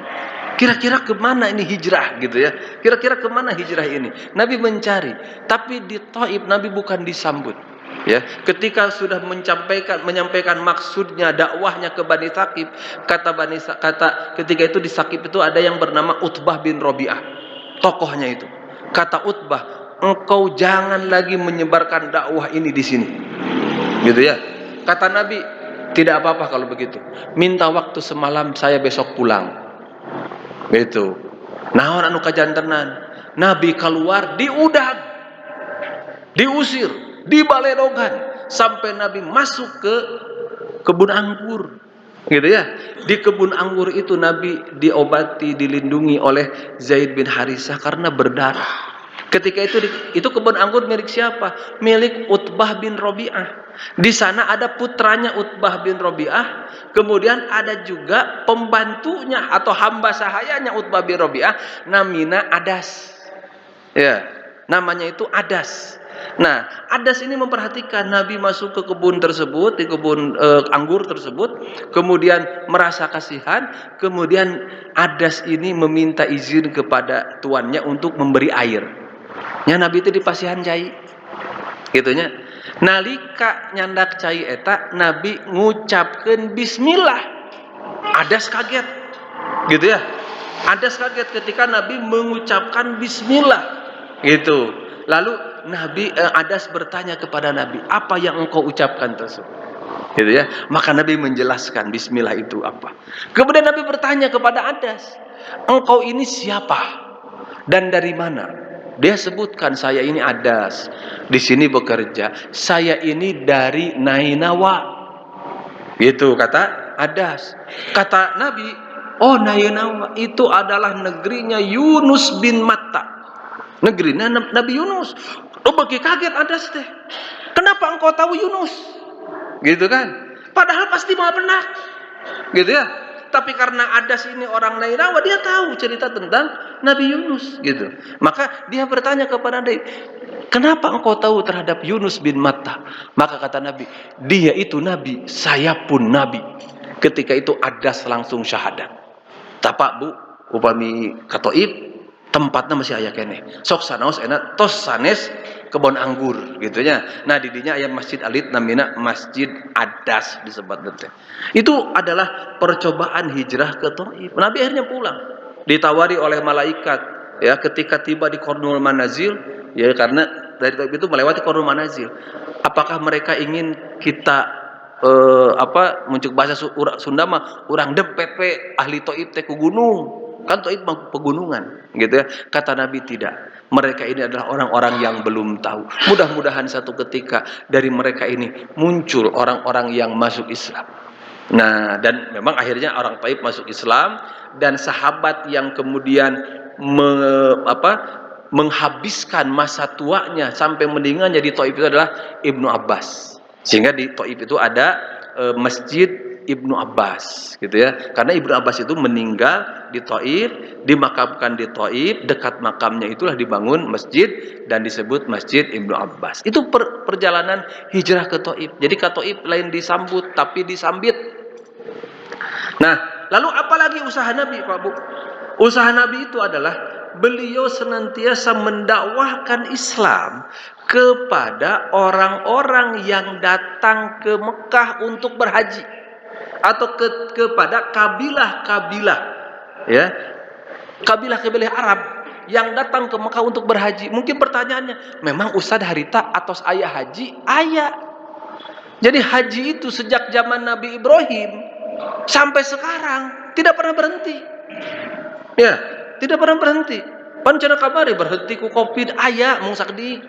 kira-kira kemana ini hijrah gitu ya. Kira-kira kemana hijrah ini? Nabi mencari. Tapi di Taif Nabi bukan disambut. Ya, ketika sudah menyampaikan maksudnya dakwahnya ke Bani Thaqif, ketika itu di Thaqif itu ada yang bernama Utbah bin Rabi'ah. Tokohnya itu. Kata Utbah, engkau jangan lagi menyebarkan dakwah ini di sini. Gitu ya. Kata Nabi, tidak apa-apa kalau begitu. Minta waktu semalam, saya besok pulang. Gitu. Naon anu kajantenan? Nabi keluar diudag, diusir, dibaledogan sampai Nabi masuk ke kebun anggur. Gitu ya. Di kebun anggur itu Nabi diobati, dilindungi oleh Zaid bin Harithah karena berdarah. Ketika itu kebun anggur milik siapa? Milik Utbah bin Rabi'ah. Di sana ada putranya Utbah bin Rabi'ah, kemudian ada juga pembantunya atau hamba sahayanya Utbah bin Rabi'ah, namanya Adas. Ya, namanya itu Adas. Nah, Adas ini memperhatikan Nabi masuk ke kebun tersebut, di kebun anggur tersebut, kemudian merasa kasihan, kemudian Adas ini meminta izin kepada tuannya untuk memberi air. Nya Nabi itu di pasihan cai. Gitunya. Nalika nyandak cai eta Nabi ngucapkeun bismillah. Adas kaget. Gitu ya. Adas kaget ketika Nabi mengucapkan bismillah. Gitu. Lalu Adas bertanya kepada Nabi, "Apa yang engkau ucapkan tersebut?" Gitu ya. Maka Nabi menjelaskan bismillah itu apa. Kemudian Nabi bertanya kepada Adas, "Engkau ini siapa dan dari mana?" Dia sebutkan, "Saya ini Adas, di sini bekerja. Saya ini dari Nainawa." Gitu kata Adas. Kata Nabi, "Oh, Nainawa itu adalah negerinya Yunus bin Matta." Negerinya Nabi Yunus. Oh, bagi kaget Adas teh. "Kenapa engkau tahu Yunus?" Gitu kan? Padahal pasti mau benar. Gitu ya. Tapi karena Adas ini orang Nainawa, dia tahu cerita tentang Nabi Yunus gitu. Maka dia bertanya kepada Nabi, "Kenapa engkau tahu terhadap Yunus bin Matta?" Maka kata Nabi, "Dia itu Nabi, saya pun Nabi." Ketika itu Adas langsung syahadat. Tapak Bu, upami katoib tempatnya masih aya keneh. Sok sanaos enak tos sanes kebon anggur gitu nya. Nah di dinya aya Masjid Alit namina Masjid Adas disebut teh. Itu adalah percobaan hijrah ke Taif. Nabi akhirnya pulang. Ditawari oleh malaikat ya ketika tiba di Qarnul Manazil ya, karena dari Taif itu melewati Qarnul Manazil. Apakah mereka ingin kita muncul bahasa Sunda mah urang dempepe ahli Taif teh ku gunung. Kan Taif pegunungan gitu ya. Kata Nabi tidak. Mereka ini adalah orang-orang yang belum tahu. Mudah-mudahan satu ketika dari mereka ini muncul orang-orang yang masuk Islam. Nah, dan memang akhirnya orang Taif masuk Islam, dan sahabat yang kemudian menghabiskan masa tuanya sampai meninggalnya di Taif itu adalah Ibnu Abbas. Sehingga di Taif itu ada masjid Ibnu Abbas, gitu ya. Karena Ibnu Abbas itu meninggal di Thaif, dimakamkan di Thaif, dekat makamnya itulah dibangun masjid dan disebut Masjid Ibnu Abbas. Itu perjalanan hijrah ke Thaif. Jadi ke Thaif lain disambut, tapi disambit. Nah, lalu apalagi usaha Nabi, Pak Bu? Usaha Nabi itu adalah beliau senantiasa mendakwahkan Islam kepada orang-orang yang datang ke Mekah untuk berhaji, atau kepada kabilah-kabilah, ya, kabilah-kabilah Arab yang datang ke Mekah untuk berhaji. Mungkin pertanyaannya, memang Ustadz harita atau ayah haji? Ayah. Jadi haji itu sejak zaman Nabi Ibrahim sampai sekarang tidak pernah berhenti. Ya, tidak pernah berhenti. Pancana kamari berhenti ku Covid aya mung sakdi.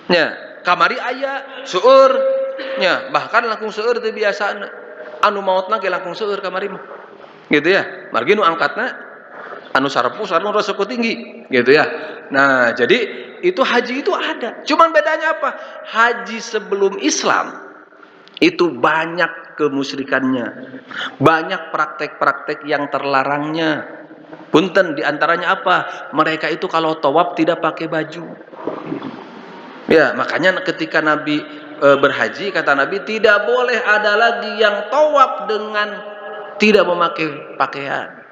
Nya, kamari aya seueur. Nya, bahkan langkung seueur teh biasana. Anu maotna ge langkung seueur kamari mah. Gitu ya. Margi nu angkatna anu sarepu sareng resiko tinggi, gitu ya. Nah, jadi itu haji itu ada. Cuman bedanya apa? Haji sebelum Islam itu banyak kemusyrikannya. Banyak praktek-praktek yang terlarangnya. Punten diantaranya apa? Mereka itu kalau tawaf tidak pakai baju. Ya, makanya ketika Nabi berhaji, kata Nabi tidak boleh ada lagi yang tawaf dengan tidak memakai pakaian.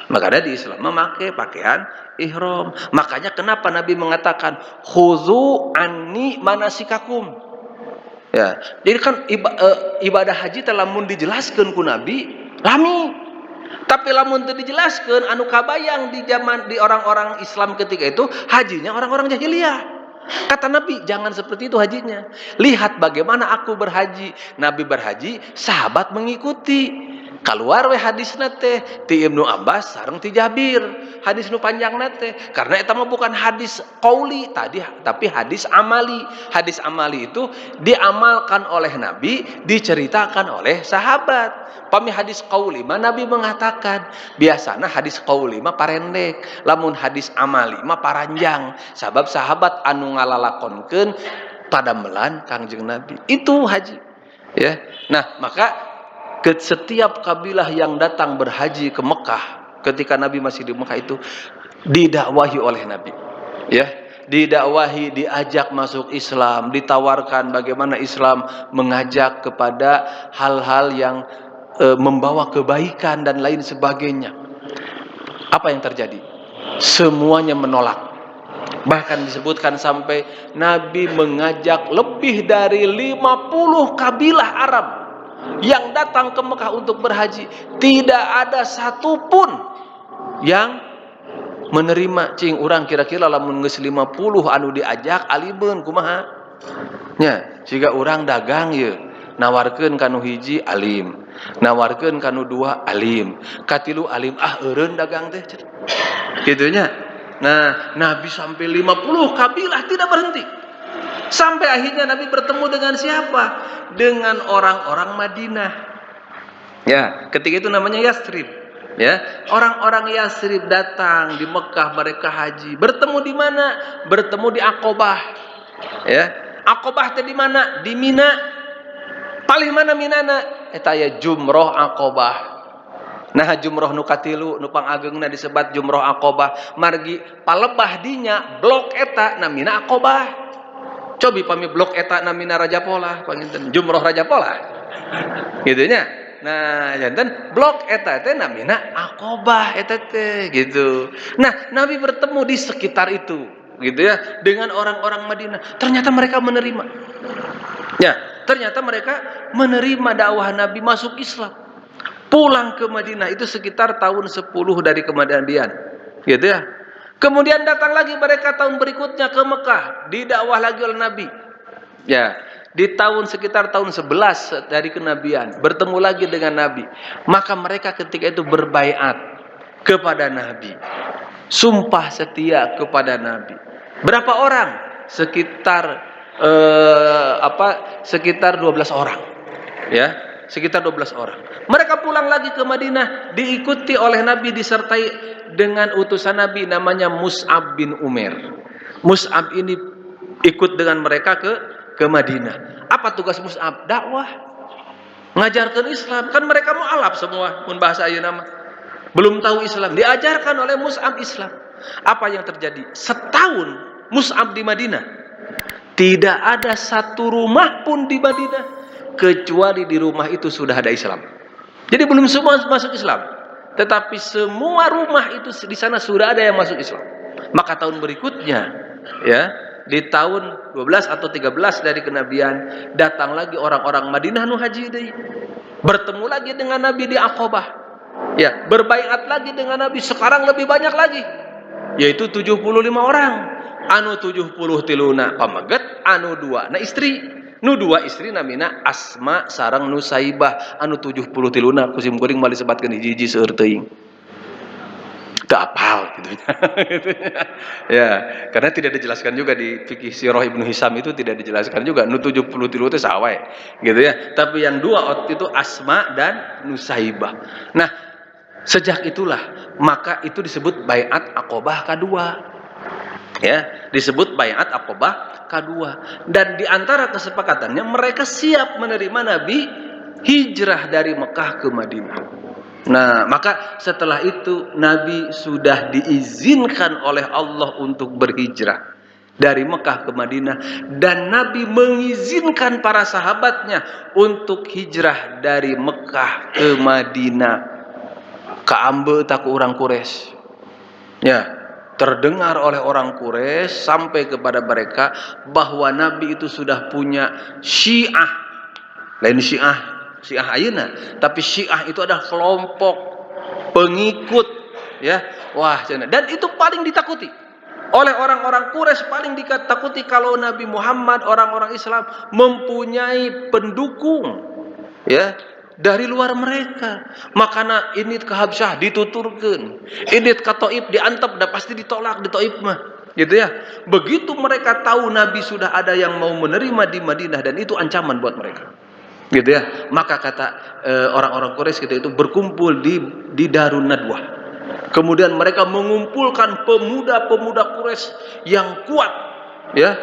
Maka ada di Islam memakai pakaian ihram. Makanya kenapa Nabi mengatakan khuzu anni manasikakum. Ya, jadi kan ibadah haji telah mun dijelaskan ku Nabi lami. Tapi lamun teu dijelaskeun anu kabayang di zaman di orang-orang Islam ketika itu hajinya orang-orang jahiliyah. Kata Nabi, jangan seperti itu hajinya. Lihat bagaimana aku berhaji. Nabi berhaji, sahabat mengikuti. Keluar we hadisna teh ti Ibnu Abbas sareng ti Jabir. Hadis nu panjangna teh karena eta mah bukan hadis qauli tadi tapi hadis amali. Hadis amali itu diamalkan oleh Nabi, diceritakan oleh sahabat. Pami hadis qauli mah Nabi mengatakan, biasana hadis qauli mah parendek, lamun hadis amali mah paranjang. Sabab sahabat anu ngalalakonkeun padamelan Kangjeng Nabi. Itu haji. Ya. Nah, maka ke setiap kabilah yang datang berhaji ke Mekah ketika Nabi masih di Mekah itu didakwahi oleh Nabi, ya, didakwahi, diajak masuk Islam, ditawarkan bagaimana Islam mengajak kepada hal-hal yang membawa kebaikan dan lain sebagainya. Apa yang terjadi? Semuanya menolak. Bahkan disebutkan sampai Nabi mengajak lebih dari 50 kabilah Arab yang datang ke Mekah untuk berhaji, tidak ada satupun yang menerima. Cing urang kira-kira lamun geus 50 anu diajak alibeun kumaha nya, siga urang dagang ye nawarkeun kanu hiji alim, nawarkeun kanu dua alim, katilu alim, eureun dagang teh kitu nya. Nah, Nabi sampai 50 kabilah tidak berhenti. Sampai akhirnya Nabi bertemu dengan siapa? Dengan orang-orang Madinah. Ya, ketika itu namanya Yasrib. Ya, orang-orang Yasrib datang di Mekah, mereka haji. Bertemu di mana? Bertemu di Aqobah. Ya, Aqobah teh di mana? Di Mina. Paling mana Minana? Eta ya Jumroh Aqobah. Nah, jumroh nu katilu nu pangageungna disebat Jumroh Aqobah. Margi palebah dinya blok eta namina Aqobah. Cobi pami blok eta namina Raja Pola, panginten Jumroh Raja Pola. Gitu nya. Nah, janten blok eta teh namina Aqobah eta teh gitu. Nah, Nabi bertemu di sekitar itu, gitu ya, dengan orang-orang Madinah. Ternyata mereka menerima. Ya, ternyata mereka menerima dakwah Nabi, masuk Islam. Pulang ke Madinah itu sekitar tahun 10 dari kemudian, gitu ya. Kemudian datang lagi mereka tahun berikutnya ke Mekah, didakwah lagi oleh Nabi. Ya, di sekitar tahun 11 dari kenabian, bertemu lagi dengan Nabi. Maka mereka ketika itu berbaiat kepada Nabi. Sumpah setia kepada Nabi. Berapa orang? Sekitar sekitar 12 orang. Ya, sekitar 12 orang. Mereka pulang lagi ke Madinah, diikuti oleh Nabi, disertai dengan utusan Nabi namanya Mus'ab bin Umair. Mus'ab ini ikut dengan mereka ke Madinah. Apa tugas Mus'ab? Dakwah. ngajarkan Islam. Kan mereka mau alap semua mun bahasa ayeuna mah. Belum tahu Islam, diajarkan oleh Mus'ab Islam. Apa yang terjadi? Setahun Mus'ab di Madinah, tidak ada satu rumah pun di Madinah kecuali di rumah itu sudah ada Islam. Jadi belum semua masuk Islam, tetapi semua rumah itu di sana sudah ada yang masuk Islam. Maka tahun berikutnya, ya, di tahun 12 atau 13 dari kenabian, datang lagi orang-orang Madinah nu haji deui. Bertemu lagi dengan Nabi di Aqabah. Ya, berbaiat lagi dengan Nabi, sekarang lebih banyak lagi, yaitu 75 orang. Anu 70 tiluna pamaget, anu 2 na istri. Nu 2 istri namina Asma sareng Nusaibah. Anu 70 tiluna kusim kuring mali sebatkeun hiji-hiji seueur teuing. Teu apal gitu. Ya, karena tidak dijelaskan juga di fikih Sirah Ibnu Hisam itu tidak dijelaskan juga nu 70 tilu teh sawae gitu ya. Tapi yang 2 itu Asma dan Nusaibah. Nah, sejak itulah maka itu disebut baiat Aqabah kedua. Ya, disebut baiat Aqabah kedua. Dan di antara kesepakatannya mereka siap menerima Nabi hijrah dari Mekah ke Madinah. Nah, maka setelah itu Nabi sudah diizinkan oleh Allah untuk berhijrah dari Mekah ke Madinah, dan Nabi mengizinkan para sahabatnya untuk hijrah dari Mekah ke Madinah. Kaambe tak orang Quraisy. Ya, terdengar oleh orang Quraisy sampai kepada mereka bahwa Nabi itu sudah punya Syiah. Lain Syiah ayeuna, tapi Syiah itu adalah kelompok pengikut, ya. Wah, dan itu paling ditakuti oleh orang-orang Quraisy, paling ditakuti kalau Nabi Muhammad, orang-orang Islam mempunyai pendukung, ya, dari luar mereka. Makanya ini ke Habsyah dituturkan, ini ke Taif diantep, dah pasti ditolak di Taif mah, gitu ya. Begitu mereka tahu Nabi sudah ada yang mau menerima di Madinah, dan itu ancaman buat mereka, gitu ya. Maka kata orang-orang Quraisy kita itu berkumpul di Darun Nadwah. Kemudian mereka mengumpulkan pemuda-pemuda Quraisy yang kuat, ya,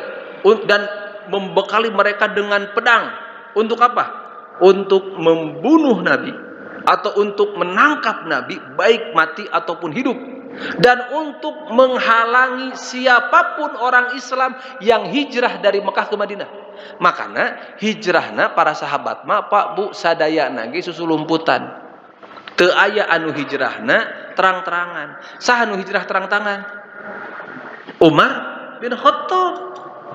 dan membekali mereka dengan pedang. Untuk apa? Untuk membunuh Nabi atau untuk menangkap Nabi, baik mati ataupun hidup, dan untuk menghalangi siapapun orang Islam yang hijrah dari Mekah ke Madinah. Makanya hijrahna para sahabat mah Pak Bu sadaya nage susulumputan. Teu aya anu hijrahna terang-terangan. Saha anu hijrah terang-terangan? Umar bin Khattab.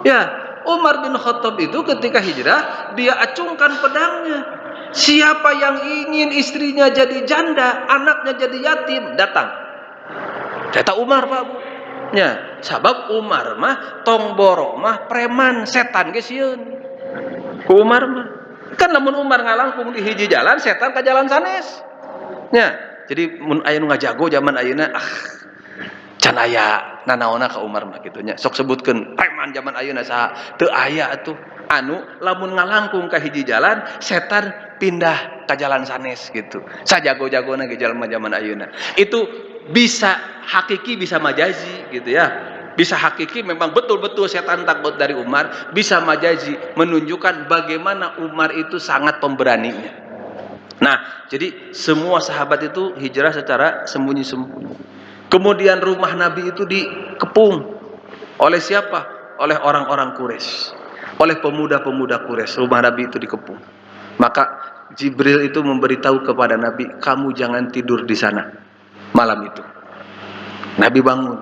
Ya, Umar bin Khattab itu ketika hijrah, dia acungkan pedangnya. Siapa yang ingin istrinya jadi janda, anaknya jadi yatim, datang. Kata Umar, Pak Bu. Ya, sabab Umar mah tong boro mah preman setan ge sieun. Umar mah kan lamun Umar ngalangkung di hiji jalan, setan ka jalan sanes. Ya, jadi mun aya nu ngajago zaman ayeuna can aya nanaona ka Umar mah kitu nya. Sok sebutkeun preman zaman ayeuna saha? Teu aya atuh. Anu lamun ngalangkung ka hiji jalan, setan pindah ka jalan sanes gitu. Sajago-jagona ge jalma zaman ayeuna. Itu bisa hakiki bisa majazi gitu ya. Bisa hakiki memang betul-betul setan takut dari Umar, bisa majazi menunjukkan bagaimana Umar itu sangat pemberaninya. Nah, jadi semua sahabat itu hijrah secara sembunyi-sembunyi. Kemudian rumah Nabi itu dikepung oleh siapa? Oleh orang-orang Quraisy, oleh pemuda-pemuda Quraisy. Rumah Nabi itu dikepung. Maka Jibril itu memberitahu kepada Nabi, kamu jangan tidur di sana malam itu. Nabi bangun.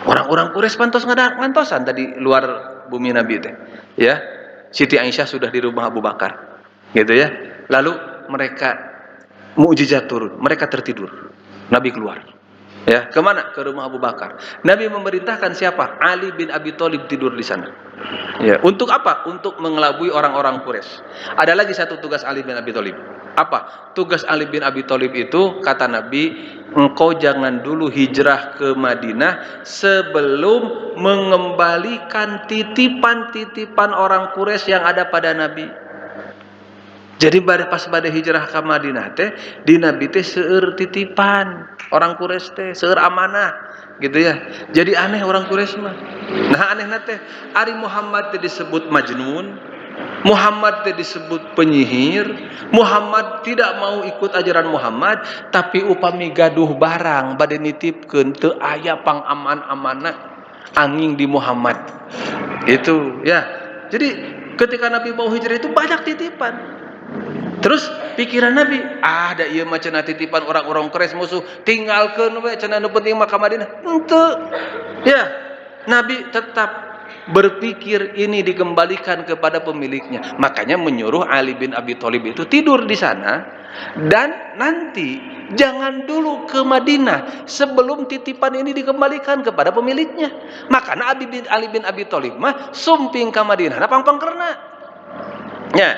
Orang-orang Quraisy ngantosan tadi luar bumi Nabi teh. Ya, Siti Aisyah sudah di rumah Abu Bakar, gitu ya. Lalu mereka mukjizat turun, mereka tertidur. Nabi keluar. Ya, kemana? Ke rumah Abu Bakar. Nabi memerintahkan siapa? Ali bin Abi Thalib tidur di sana. Ya, untuk apa? Untuk mengelabui orang-orang Quraisy. Ada lagi satu tugas Ali bin Abi Thalib. Apa? Tugas Ali bin Abi Thalib itu kata Nabi, engkau jangan dulu hijrah ke Madinah sebelum mengembalikan titipan-titipan orang Quraisy yang ada pada Nabi. Jadi pas pada hijrah ke Madinah teh di Nabi teh seueur titipan orang Quraisy teh, seueur amanah gitu ya. Jadi aneh orang Quraisy mah. Nah anehna teh ari Muhammad teh disebut majnun, Muhammad teh disebut penyihir, Muhammad tidak mau ikut ajaran Muhammad, tapi upami gaduh barang bade nitipkeun teu aya pangaman-amanna angin di Muhammad. Itu ya. Jadi ketika Nabi mau hijrah itu banyak titipan. Terus pikiran Nabi, ada ieu mah cenah titipan orang-orang Quraisy musuh, tinggalkeun we cenah nu penting mah ka Madinah. Henteu. Ya, Nabi tetap berpikir ini dikembalikan kepada pemiliknya. Makanya menyuruh Ali bin Abi Thalib itu tidur di sana dan nanti jangan dulu ke Madinah sebelum titipan ini dikembalikan kepada pemiliknya. Makanya Ali bin Abi Thalib mah sumping ke Madinah pangpangkerna. Ya.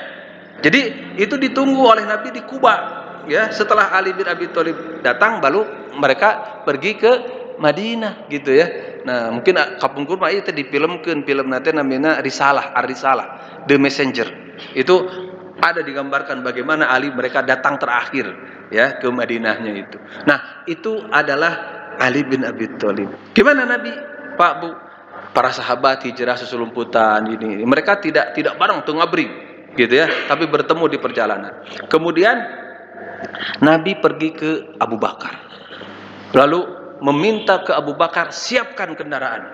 Jadi itu ditunggu oleh Nabi di Kuba. Ya, setelah Ali bin Abi Thalib datang baru mereka pergi ke Madinah gitu ya. Nah, mungkin kapungkur mah itu difilmkeun, film nanti namanya Risalah, Ar-Risalah, The Messenger. Itu ada digambarkan bagaimana Ali mereka datang terakhir ya ke Madinahnya itu. Nah, itu adalah Ali bin Abi Thalib. Gimana Nabi, Pak Bu? Para sahabat hijrah seselumputan ini. Mereka tidak bareng teu ngabring gitu ya, tapi bertemu di perjalanan. Kemudian Nabi pergi ke Abu Bakar. Lalu meminta ke Abu Bakar siapkan kendaraan,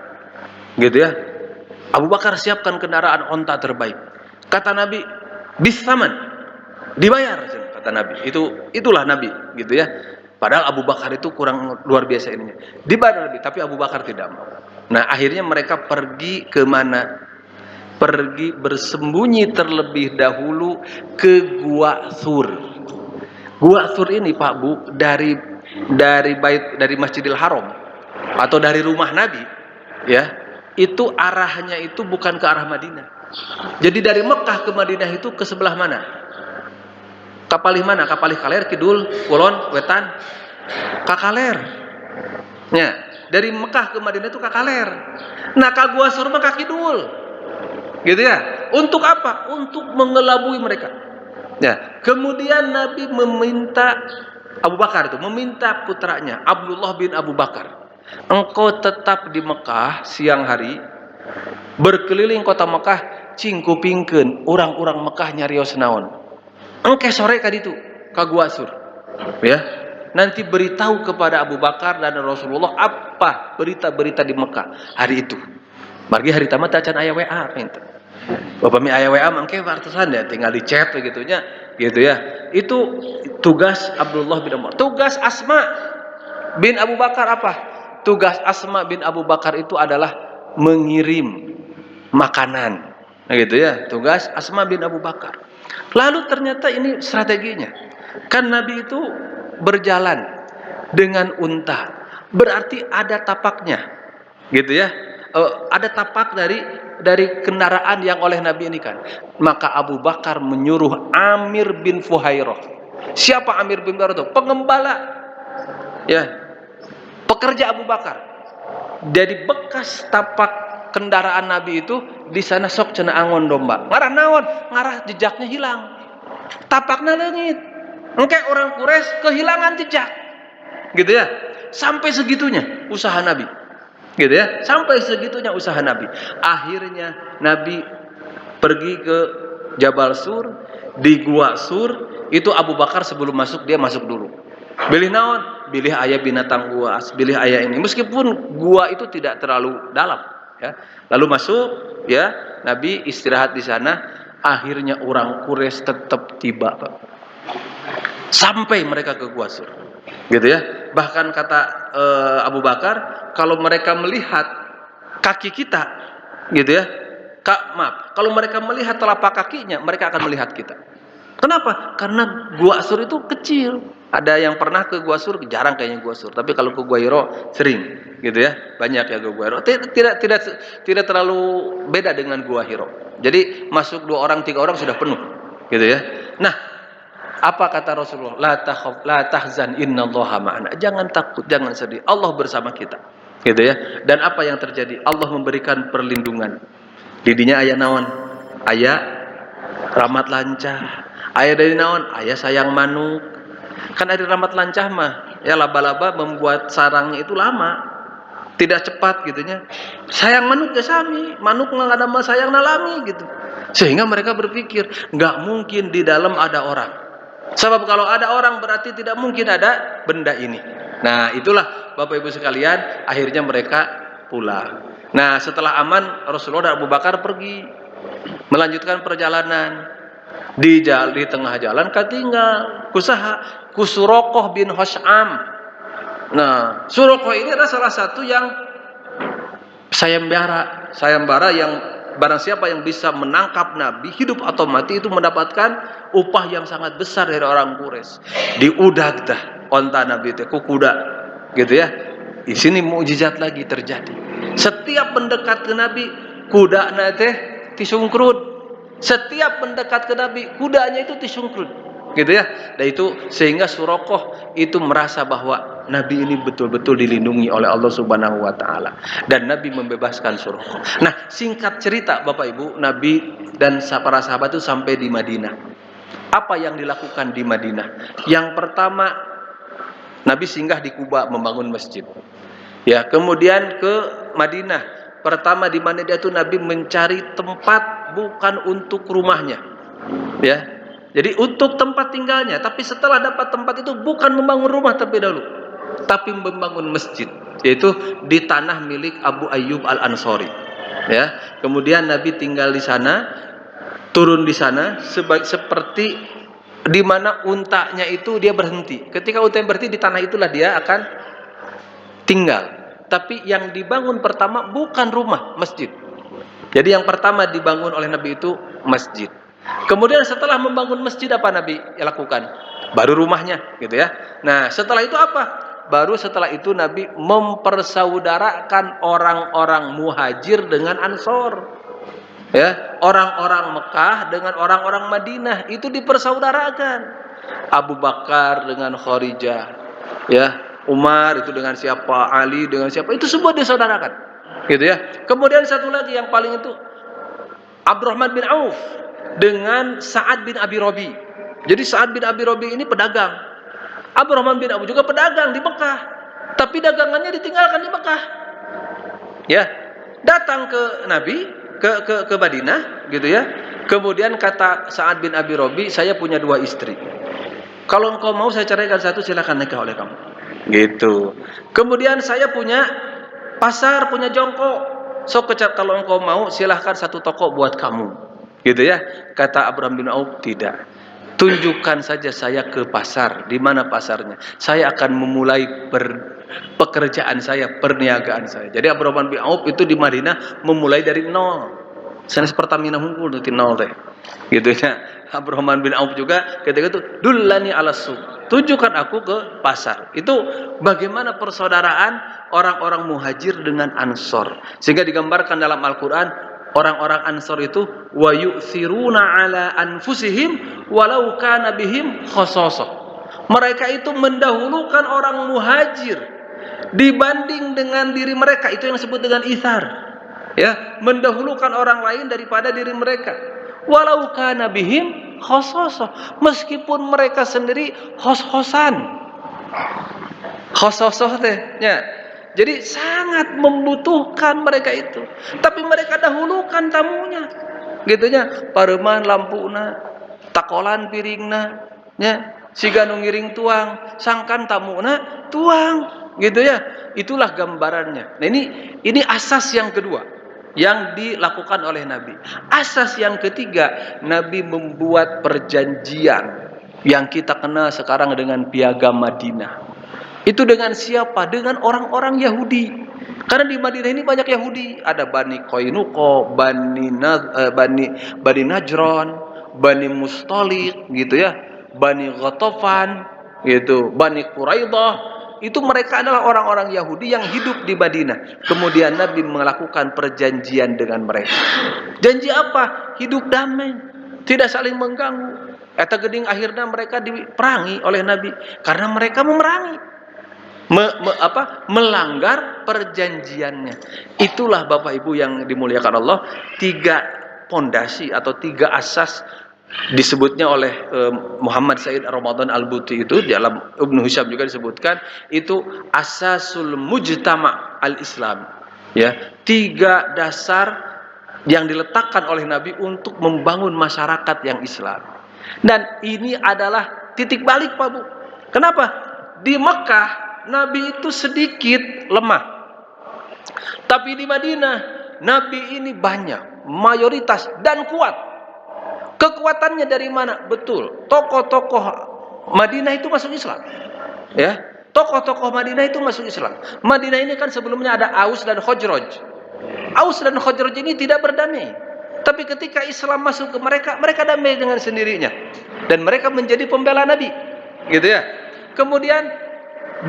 gitu ya. Abu Bakar siapkan kendaraan onta terbaik. Kata Nabi, bisaman, dibayar, kata Nabi. Itulah Nabi, gitu ya. Padahal Abu Bakar itu kurang luar biasa ininya. Dibayar Nabi, tapi Abu Bakar tidak mau. Nah, akhirnya mereka pergi ke mana? Pergi bersembunyi terlebih dahulu ke Gua Sur. Gua Sur ini Pak Bu dari Masjidil Haram atau dari rumah Nabi ya, itu arahnya itu bukan ke arah Madinah. Jadi dari Mekah ke Madinah itu ke sebelah mana? Kapalih mana? Kapalih kaler, kidul, kulon, wetan, kakaler. Ya, dari Mekah ke Madinah itu kakaler. Nah, ka Gua Sur mah kidul. Gitu ya. Untuk apa? Untuk mengelabui mereka. Ya, kemudian Nabi meminta Abu Bakar itu meminta putranya Abdullah bin Abu Bakar, engkau tetap di Mekah siang hari, berkeliling kota Mekah, cingkupingkeun orang-orang Mekah nyarios naon. Engke sore ka ditu ka Gua Sur. Ya. Nanti beritahu kepada Abu Bakar dan Rasulullah apa berita-berita di Mekah hari itu. Margi hari tamat acan aya WA pinten. Bapak mi aya WA mangke wartosan ya tinggal di chat begitunya gitu ya. Itu tugas Abdullah bin Umar. Tugas Asma bin Abu Bakar apa? Tugas Asma bin Abu Bakar itu adalah mengirim makanan. Nah gitu ya, tugas Asma bin Abu Bakar. Lalu ternyata ini strateginya. Kan Nabi itu berjalan dengan unta. Berarti ada tapaknya. Gitu ya. Ada tapak dari kendaraan yang oleh Nabi ini kan. Maka Abu Bakar menyuruh Amir bin Fuhairah. Siapa Amir bin Fuhairah itu? Pengembala. Ya. Pekerja Abu Bakar. Jadi bekas tapak kendaraan Nabi itu di sana sok cenah angon domba. Ngarah naon? Ngarah jejaknya hilang. Tapakna leungit. Engke orang Quraisy kehilangan jejak. Gitu ya. Sampai segitunya usaha Nabi. Gitu ya, sampai segitunya usaha Nabi. Akhirnya Nabi pergi ke Jabal Sur, di Gua Sur, itu Abu Bakar sebelum masuk dia masuk dulu. Bilih naon? Bilih aya binatang buas, bilih aya ini. Meskipun gua itu tidak terlalu dalam, ya. Lalu masuk, ya, Nabi istirahat di sana. Akhirnya orang Quraisy tetap tiba, Pak. Sampai mereka ke Gua Sur. Gitu ya. Bahkan kata Abu Bakar, kalau mereka melihat kaki kita, gitu ya, kalau mereka melihat telapak kakinya, mereka akan melihat kita. Kenapa? Karena Gua Sur itu kecil. Ada yang pernah ke Gua Sur, jarang kayaknya Gua Sur. Tapi kalau ke Gua Hiro sering, gitu ya, banyak ya ke Gua Hiro. Tidak terlalu beda dengan Gua Hiro. Jadi masuk 2 orang 3 orang sudah penuh, gitu ya. Nah, apa kata Rasulullah? La takhaf, la tahzan, innallaha ma'ana. Jangan takut, jangan sedih. Allah bersama kita. Gitu ya. Dan apa yang terjadi? Allah memberikan perlindungan. Didinya aya naon? Aya rahmat lancah. Aya dari naon? Aya sayang manuk. Kan ada rahmat lancah mah, ya laba-laba membuat sarangnya itu lama. Tidak cepat gitunya. Sayang manuk ya sami, manuk nggak ada mah sayang nalami gitu. Sehingga mereka berpikir, nggak mungkin di dalam ada orang. Sebab kalau ada orang berarti tidak mungkin ada benda ini. Nah, itulah Bapak Ibu sekalian, akhirnya mereka pulang. Nah, setelah aman, Rasulullah dan Abu Bakar pergi melanjutkan perjalanan. Di tengah jalan ketinggal ku Surokoh bin Hosham. Nah, Surokoh ini adalah salah satu yang sayembara yang barang siapa yang bisa menangkap Nabi hidup atau mati itu mendapatkan upah yang sangat besar dari orang Quraisy. Diudag dah onta Nabi itu kuda gitu ya. Di sini mukjizat lagi terjadi. Setiap mendekat ke Nabi kuda nate disungkrut. Setiap mendekat ke Nabi kudanya itu disungkrut gitu ya. Dan itu sehingga Surokoh itu merasa bahwa Nabi ini betul-betul dilindungi oleh Allah Subhanahu wa taala dan Nabi membebaskan Surokoh. Nah, singkat cerita Bapak Ibu, Nabi dan para sahabat itu sampai di Madinah. Apa yang dilakukan di Madinah? Yang pertama, Nabi singgah di Kuba membangun masjid. Ya, kemudian ke Madinah. Pertama di mana dia tuh Nabi mencari tempat bukan untuk rumahnya. Ya. Jadi untuk tempat tinggalnya, tapi setelah dapat tempat itu bukan membangun rumah tapi dahulu, tapi membangun masjid, yaitu di tanah milik Abu Ayyub Al-Ansori. Ya. Kemudian Nabi tinggal di sana, turun di sana seperti di mana untanya itu dia berhenti. Ketika unta berhenti di tanah itulah dia akan tinggal. Tapi yang dibangun pertama bukan rumah, masjid. Jadi yang pertama dibangun oleh Nabi itu masjid. Kemudian setelah membangun masjid apa Nabi lakukan? Baru rumahnya, gitu ya. Nah, setelah itu apa? Baru setelah itu Nabi mempersaudarakan orang-orang muhajir dengan Ansor. Ya, orang-orang Mekah dengan orang-orang Madinah itu dipersaudarakan. Abu Bakar dengan Kharijah, ya. Umar itu dengan siapa, Ali dengan siapa, itu semua disaudarakan, gitu ya. Kemudian satu lagi yang paling itu Abdurrahman bin Auf dengan Sa'ad bin Abi Rabi. Jadi Sa'ad bin Abi Rabi ini pedagang, Abdurrahman bin Auf juga pedagang di Mekah, tapi dagangannya ditinggalkan di Mekah. Ya, datang ke Nabi ke Madinah, gitu ya. Kemudian kata Sa'ad bin Abi Rabi, saya punya 2 istri. Kalau engkau mau saya ceraikan satu, silakan nikah oleh kamu. Gitu. Kemudian saya punya pasar, punya jongkok. So kecap kalau engkau mau silahkan 1 toko buat kamu. Gitu ya. Kata Abraham bin Auf, tidak. Tunjukkan saja saya ke pasar. Di mana pasarnya? Saya akan memulai pekerjaan saya, perniagaan saya. Jadi Abraham bin Auf itu di Madinah memulai dari nol. Sanes Pertamina hungkul nanti nol teh. Gitu ya. Abdurrahman bin Auf juga ketika itu dullani ala suq, tunjukkan aku ke pasar. Itu bagaimana persaudaraan orang-orang muhajir dengan Ansor, sehingga digambarkan dalam Al-Quran orang-orang Ansor itu wa yu'thiruna ala anfusihim walau kana bihim khasasah. Mereka itu mendahulukan orang muhajir dibanding dengan diri mereka, itu yang disebut dengan ithar, ya, mendahulukan orang lain daripada diri mereka. Walau kana bihim khasasah, meskipun mereka sendiri khos-khosan. Khasasah teh, ya. Jadi sangat membutuhkan mereka itu. Tapi mereka dahulukan tamunya. Gitu nya, pareman lampuna, takolan piringna, nya, siga nu ngiring tuang, sangkan tamuna tuang, gitu ya. Itulah gambarannya. Nah, ini asas yang kedua yang dilakukan oleh Nabi. Asas yang ketiga, Nabi membuat perjanjian yang kita kenal sekarang dengan Piagam Madinah. Itu dengan siapa? Dengan orang-orang Yahudi. Karena di Madinah ini banyak Yahudi. Ada Bani Qainuqa, Bani Najron, Bani Mustalik, gitu ya, Bani Ghatafan, gitu, Bani Quraidah. Itu mereka adalah orang-orang Yahudi yang hidup di Madinah. Kemudian Nabi melakukan perjanjian dengan mereka. Janji apa? Hidup damai, tidak saling mengganggu. Eta geding akhirnya mereka diperangi oleh Nabi karena mereka memerangi, melanggar perjanjiannya. Itulah Bapak Ibu yang dimuliakan Allah, 3 pondasi atau 3 asas disebutnya oleh Muhammad Said Ramadan Al-Buti itu, di dalam Ibnu Hisham juga disebutkan itu asasul mujtama al-Islam, ya, 3 dasar yang diletakkan oleh Nabi untuk membangun masyarakat yang Islam. Dan ini adalah titik balik, Pak Bu. Kenapa? Di Mekah Nabi itu sedikit lemah, tapi di Madinah Nabi ini banyak, mayoritas dan kuat. Kekuatannya dari mana? Betul, tokoh-tokoh Madinah itu masuk Islam. Ya, tokoh-tokoh Madinah itu masuk Islam. Madinah ini kan sebelumnya ada Aus dan Khazraj. Aus dan Khazraj ini tidak berdamai. Tapi ketika Islam masuk ke mereka, mereka damai dengan sendirinya. Dan mereka menjadi pembela Nabi. Gitu ya. Kemudian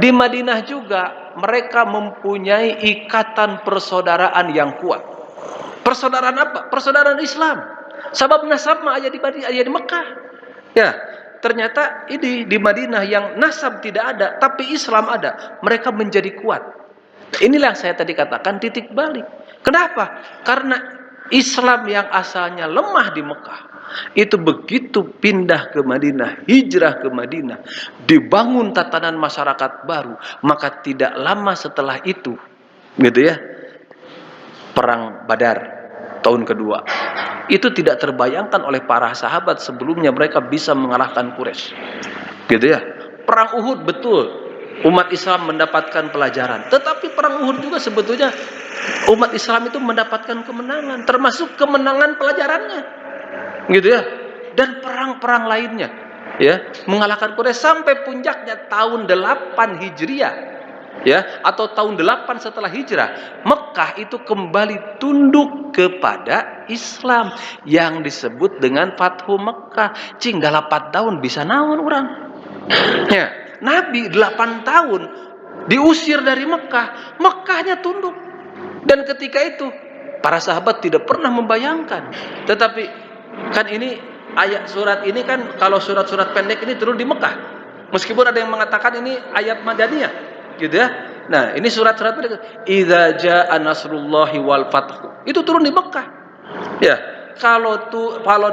di Madinah juga mereka mempunyai ikatan persaudaraan yang kuat. Persaudaraan apa? Persaudaraan Islam. Sebab nasab mah ada di Mekah. Ya, ternyata ini di Madinah yang nasab tidak ada, tapi Islam ada. Mereka menjadi kuat. Inilah yang saya tadi katakan titik balik. Kenapa? Karena Islam yang asalnya lemah di Mekah itu begitu pindah ke Madinah, hijrah ke Madinah, dibangun tatanan masyarakat baru, maka tidak lama setelah itu, gitu ya, perang Badar tahun kedua. Itu tidak terbayangkan oleh para sahabat sebelumnya mereka bisa mengalahkan Quraisy. Gitu ya. Perang Uhud betul, umat Islam mendapatkan pelajaran. Tetapi perang Uhud juga sebetulnya umat Islam itu mendapatkan kemenangan, termasuk kemenangan pelajarannya. Gitu ya. Dan perang-perang lainnya, ya, mengalahkan Quraisy sampai puncaknya tahun 8 Hijriah, ya, atau tahun 8 setelah hijrah, Mekah itu kembali tunduk kepada Islam yang disebut dengan Fathu Mekah. Cing 8 tahun bisa naon orang. Ya, Nabi 8 tahun diusir dari Mekah, Mekahnya tunduk. Dan ketika itu para sahabat tidak pernah membayangkan. Tetapi kan ini ayat surat ini kan, kalau surat-surat pendek ini turun di Mekah. Meskipun ada yang mengatakan ini ayat Madaniyah, gitu ya. Nah, ini surat-surat pendek. Idza jaa nasrullahi wal fathu. Itu turun di Mekah. Ya, kalau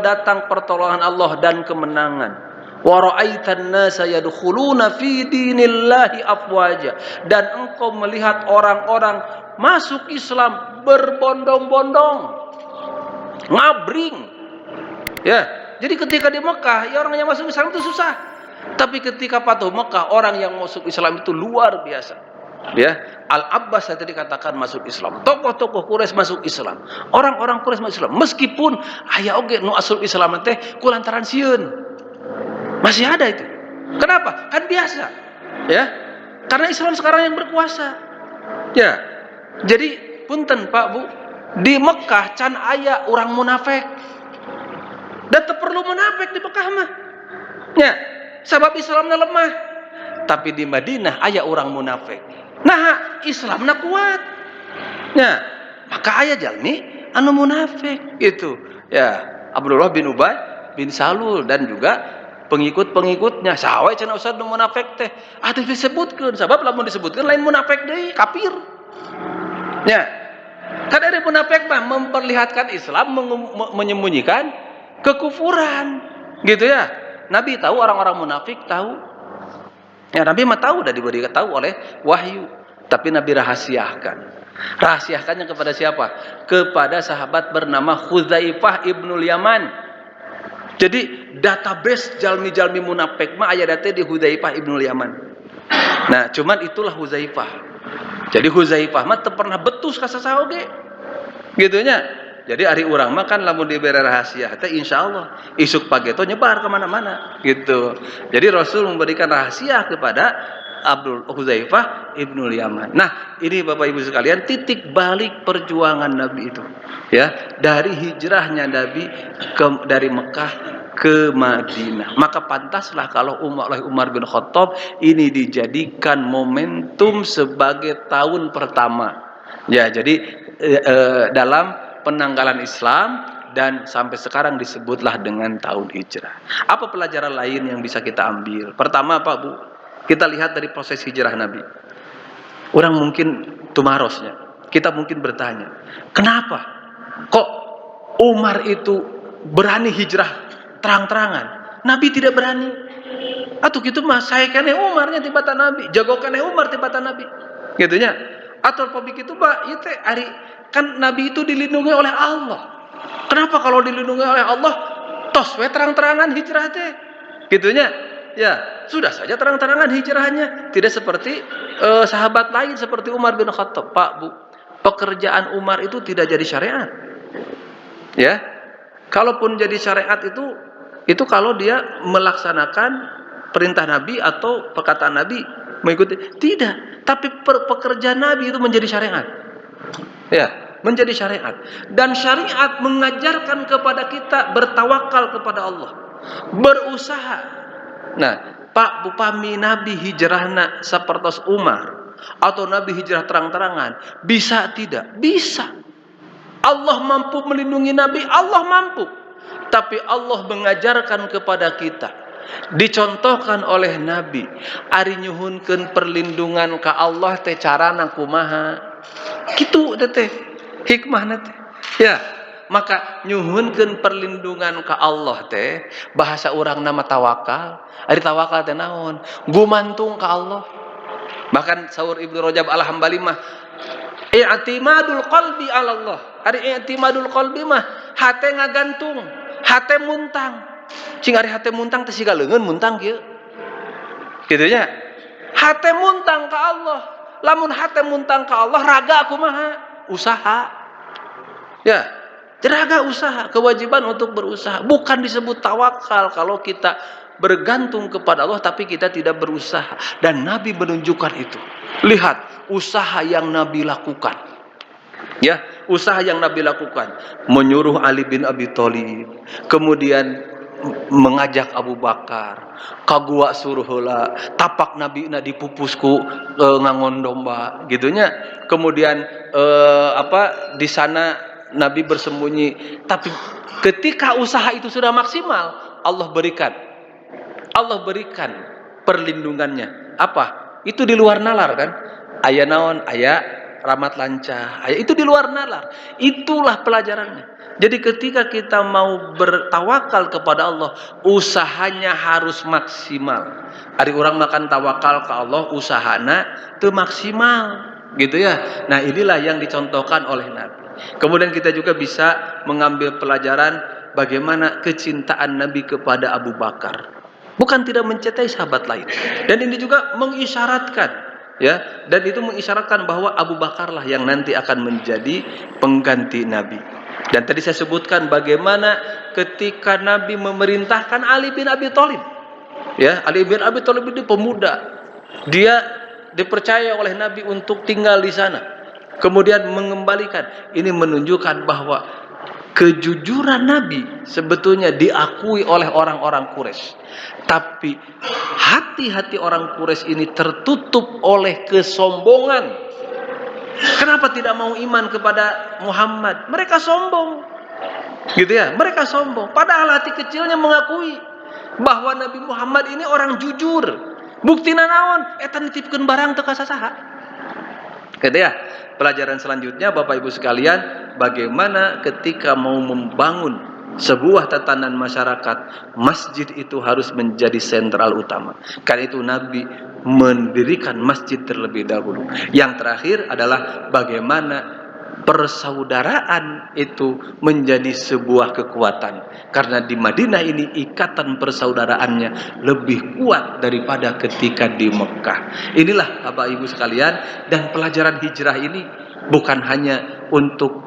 datang pertolongan Allah dan kemenangan. Wa ra'aitan nasa yadkhuluna fi dinillahi afwaja, dan engkau melihat orang-orang masuk Islam berbondong-bondong, ngabring. Ya, jadi ketika di Mekah, ya orang yang masuk Islam itu susah. Tapi ketika Fathu Mekah, orang yang masuk Islam itu luar biasa. Ya, Al-Abbas tadi dikatakan masuk Islam. Tokoh-tokoh Quraisy masuk Islam. Orang-orang Quraisy masuk Islam. Meskipun aya oge nu asup Islam teh kulantaran sieun. Masih ada itu. Kenapa? Kan biasa. Ya. Karena Islam sekarang yang berkuasa. Ya. Jadi punten Pak Bu, di Mekah can aya orang munafik. Dan perlu munafik di Mekah mah. Ya, sebab Islamnya lemah. Tapi di Madinah aya orang munafik. Nah, Islamnya kuat. Ya, maka aya jalmi anu munafik itu. Ya, Abdullah bin Ubay bin Salul dan juga pengikut-pengikutnya. Sawe cenah usah nu munafik teh. Atuh disebutkeun, sabab lamun disebutkeun lain munafik deui, kafir. Ya. Kan ada munafik mah memperlihatkan Islam, menyembunyikan kekufuran, gitu ya. Nabi tahu, orang-orang munafik tahu. Ya, Nabi mah tahu, udah diberi tahu oleh wahyu. Tapi Nabi rahasiakan. Rahasiakannya kepada siapa? Kepada sahabat bernama Hudzaifah ibnul Yaman. Jadi database jalmi-jalmi munafik mah aya date di Hudzaifah ibnul Yaman. Nah, cuman itulah Hudzaifah. Jadi Hudzaifah mah teu pernah betus ka sasaha oge. Gitu nya. Jadi ari urang mah kan lamun dibere rahasia teh insyaallah isuk pageto nyebar ke mana-mana gitu. Jadi Rasul memberikan rahasia kepada Abdul Hudzaifah ibnul Yaman. Nah, ini Bapak Ibu sekalian titik balik perjuangan Nabi itu. Ya, dari hijrahnya Nabi dari Mekah ke Madinah. Maka pantaslah kalau Umar bin Khattab ini dijadikan momentum sebagai tahun pertama. Ya, jadi dalam penanggalan Islam, dan sampai sekarang disebutlah dengan tahun hijrah. Apa pelajaran lain yang bisa kita ambil? Pertama Pak Bu, kita lihat dari proses hijrah Nabi. Orang mungkin tumarosnya, kita mungkin bertanya, kenapa kok Umar itu berani hijrah terang-terangan, Nabi tidak berani? Atau gitu mah saya kene Umarnya tibatan Nabi, jago kene Umar tibatan Nabi, gitunya. Atau pabik itu Pak, itu hari kan Nabi itu dilindungi oleh Allah. Kenapa kalau dilindungi oleh Allah tos we terang-terangan hijrah teh? Gitunya. Ya, sudah saja terang-terangan hijrahnya, tidak seperti sahabat lain seperti Umar bin Khattab. Pak, Bu, pekerjaan Umar itu tidak jadi syariat. Ya. Kalaupun jadi syariat itu kalau dia melaksanakan perintah Nabi atau perkataan Nabi mengikuti. Tidak, tapi pekerjaan Nabi itu menjadi syariat. Ya, menjadi syariat. Dan syariat mengajarkan kepada kita bertawakal kepada Allah, berusaha. Nah, Pak, upami Nabi hijrahna sapertos Umar atau Nabi hijrah terang-terangan, bisa tidak? Bisa. Allah mampu melindungi Nabi, Allah mampu. Tapi Allah mengajarkan kepada kita, dicontohkan oleh Nabi, ari nyuhunkeun perlindungan ka Allah teh carana kumaha. Kitu teh hikmahna teh. Ya, maka nyuhunkeun perlindungan ka Allah teh bahasa urang nama tawakal. Ari tawakal teh naon? Gumantung ka Allah. Bahkan saur Ibnu Rajab Al-Hambali mah i'timadul qalbi 'ala Allah. Ari i'timadul qalbi mah hate ngagantung, hate muntang. Cing ari hate muntang teh siga leungeun muntang kieu. Kitu nya. Hate muntang ka Allah. Lamun hate muntang ka Allah, raga kumaha? Usaha. Ya, raga usaha, kewajiban untuk berusaha. Bukan disebut tawakal kalau kita bergantung kepada Allah tapi kita tidak berusaha. Dan Nabi menunjukkan itu. Lihat usaha yang Nabi lakukan. Ya, usaha yang Nabi lakukan, menyuruh Ali bin Abi Thalib, kemudian mengajak Abu Bakar, kagua suruh heula, tapak Nabi na dipupusku ngangon domba, gitunya. Kemudian di sana Nabi bersembunyi, tapi ketika usaha itu sudah maksimal, Allah berikan perlindungannya. Apa? Itu di luar nalar kan? Aya naon? Aya rahmat lancah. Aya itu di luar nalar. Itulah pelajarannya. Jadi ketika kita mau bertawakal kepada Allah, usahanya harus maksimal. Ari orang makan tawakal ke Allah, usahana teu maksimal, gitu ya. Nah, inilah yang dicontohkan oleh Nabi. Kemudian kita juga bisa mengambil pelajaran bagaimana kecintaan Nabi kepada Abu Bakar. Bukan tidak mencintai sahabat lain. Dan ini juga mengisyaratkan, ya, dan itu mengisyaratkan bahwa Abu Bakarlah yang nanti akan menjadi pengganti Nabi. Dan tadi saya sebutkan bagaimana ketika Nabi memerintahkan Ali bin Abi Thalib. Ya, Ali bin Abi Thalib itu pemuda. Dia dipercaya oleh Nabi untuk tinggal di sana. Kemudian mengembalikan. Ini menunjukkan bahwa kejujuran Nabi sebetulnya diakui oleh orang-orang Quraisy. Tapi hati-hati orang Quraisy ini tertutup oleh kesombongan. Kenapa tidak mau iman kepada Muhammad? Mereka sombong. Gitu ya, mereka sombong. Padahal hati kecilnya mengakui bahwa Nabi Muhammad ini orang jujur. Buktina naon? Eta nitipkeun barang teu ka sasaha. Gitu ya. Pelajaran selanjutnya Bapak Ibu sekalian, bagaimana ketika mau membangun sebuah tatanan masyarakat, masjid itu harus menjadi sentral utama. Karena itu Nabi mendirikan masjid terlebih dahulu. Yang terakhir adalah bagaimana persaudaraan itu menjadi sebuah kekuatan. Karena di Madinah ini ikatan persaudaraannya lebih kuat daripada ketika di Mekah. Inilah Bapak Ibu sekalian, dan pelajaran hijrah ini bukan hanya untuk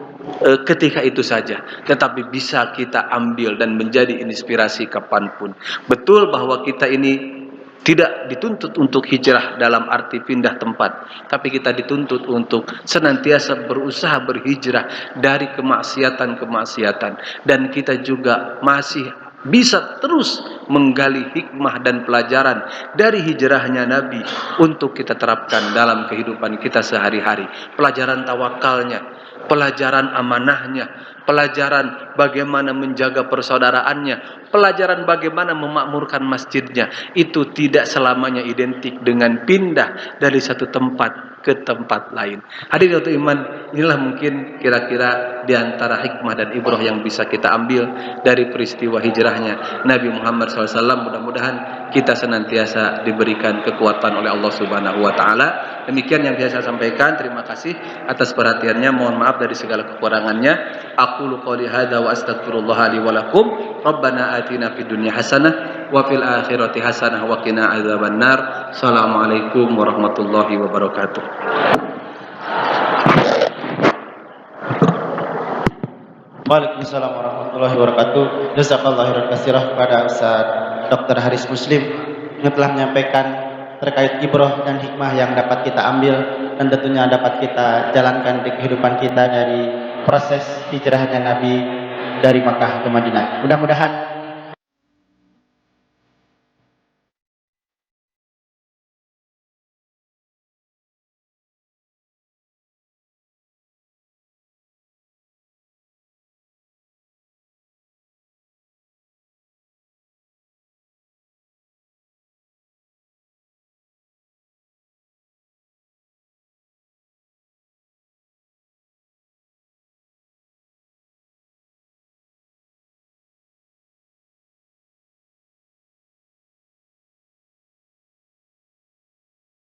ketika itu saja, tetapi bisa kita ambil dan menjadi inspirasi kapanpun. Betul bahwa kita ini tidak dituntut untuk hijrah dalam arti pindah tempat, tapi kita dituntut untuk senantiasa berusaha berhijrah dari kemaksiatan-kemaksiatan. Dan kita juga masih bisa terus menggali hikmah dan pelajaran dari hijrahnya Nabi untuk kita terapkan dalam kehidupan kita sehari-hari. Pelajaran tawakalnya, pelajaran amanahnya, pelajaran bagaimana menjaga persaudaraannya, pelajaran bagaimana memakmurkan masjidnya. Itu tidak selamanya identik dengan pindah dari satu tempat ke tempat lain. Hadirin untuk iman, inilah mungkin kira-kira di antara hikmah dan ibrah yang bisa kita ambil dari peristiwa hijrahnya Nabi Muhammad SAW. Mudah-mudahan kita senantiasa diberikan kekuatan oleh Allah Subhanahu wa taala. Demikian yang bisa saya sampaikan. Terima kasih atas perhatiannya. Mohon maaf dari segala kekurangannya. aqulu qouli hadza wa astaghfirullah li wa lakum. Rabbana atina fid dunya hasanah wa fil akhirati hasanah wa qina adzabannar. Assalamualaikum warahmatullahi wabarakatuh. Waalaikumsalam warahmatullahi wabarakatuh. Jazakallahu khairan katsirah kepada Ustaz Dr. Haris Muslim yang telah menyampaikan terkait ibrah dan hikmah yang dapat kita ambil dan tentunya dapat kita jalankan di kehidupan kita dari proses hijrahnya Nabi dari Makkah ke Madinah. Mudah-mudahan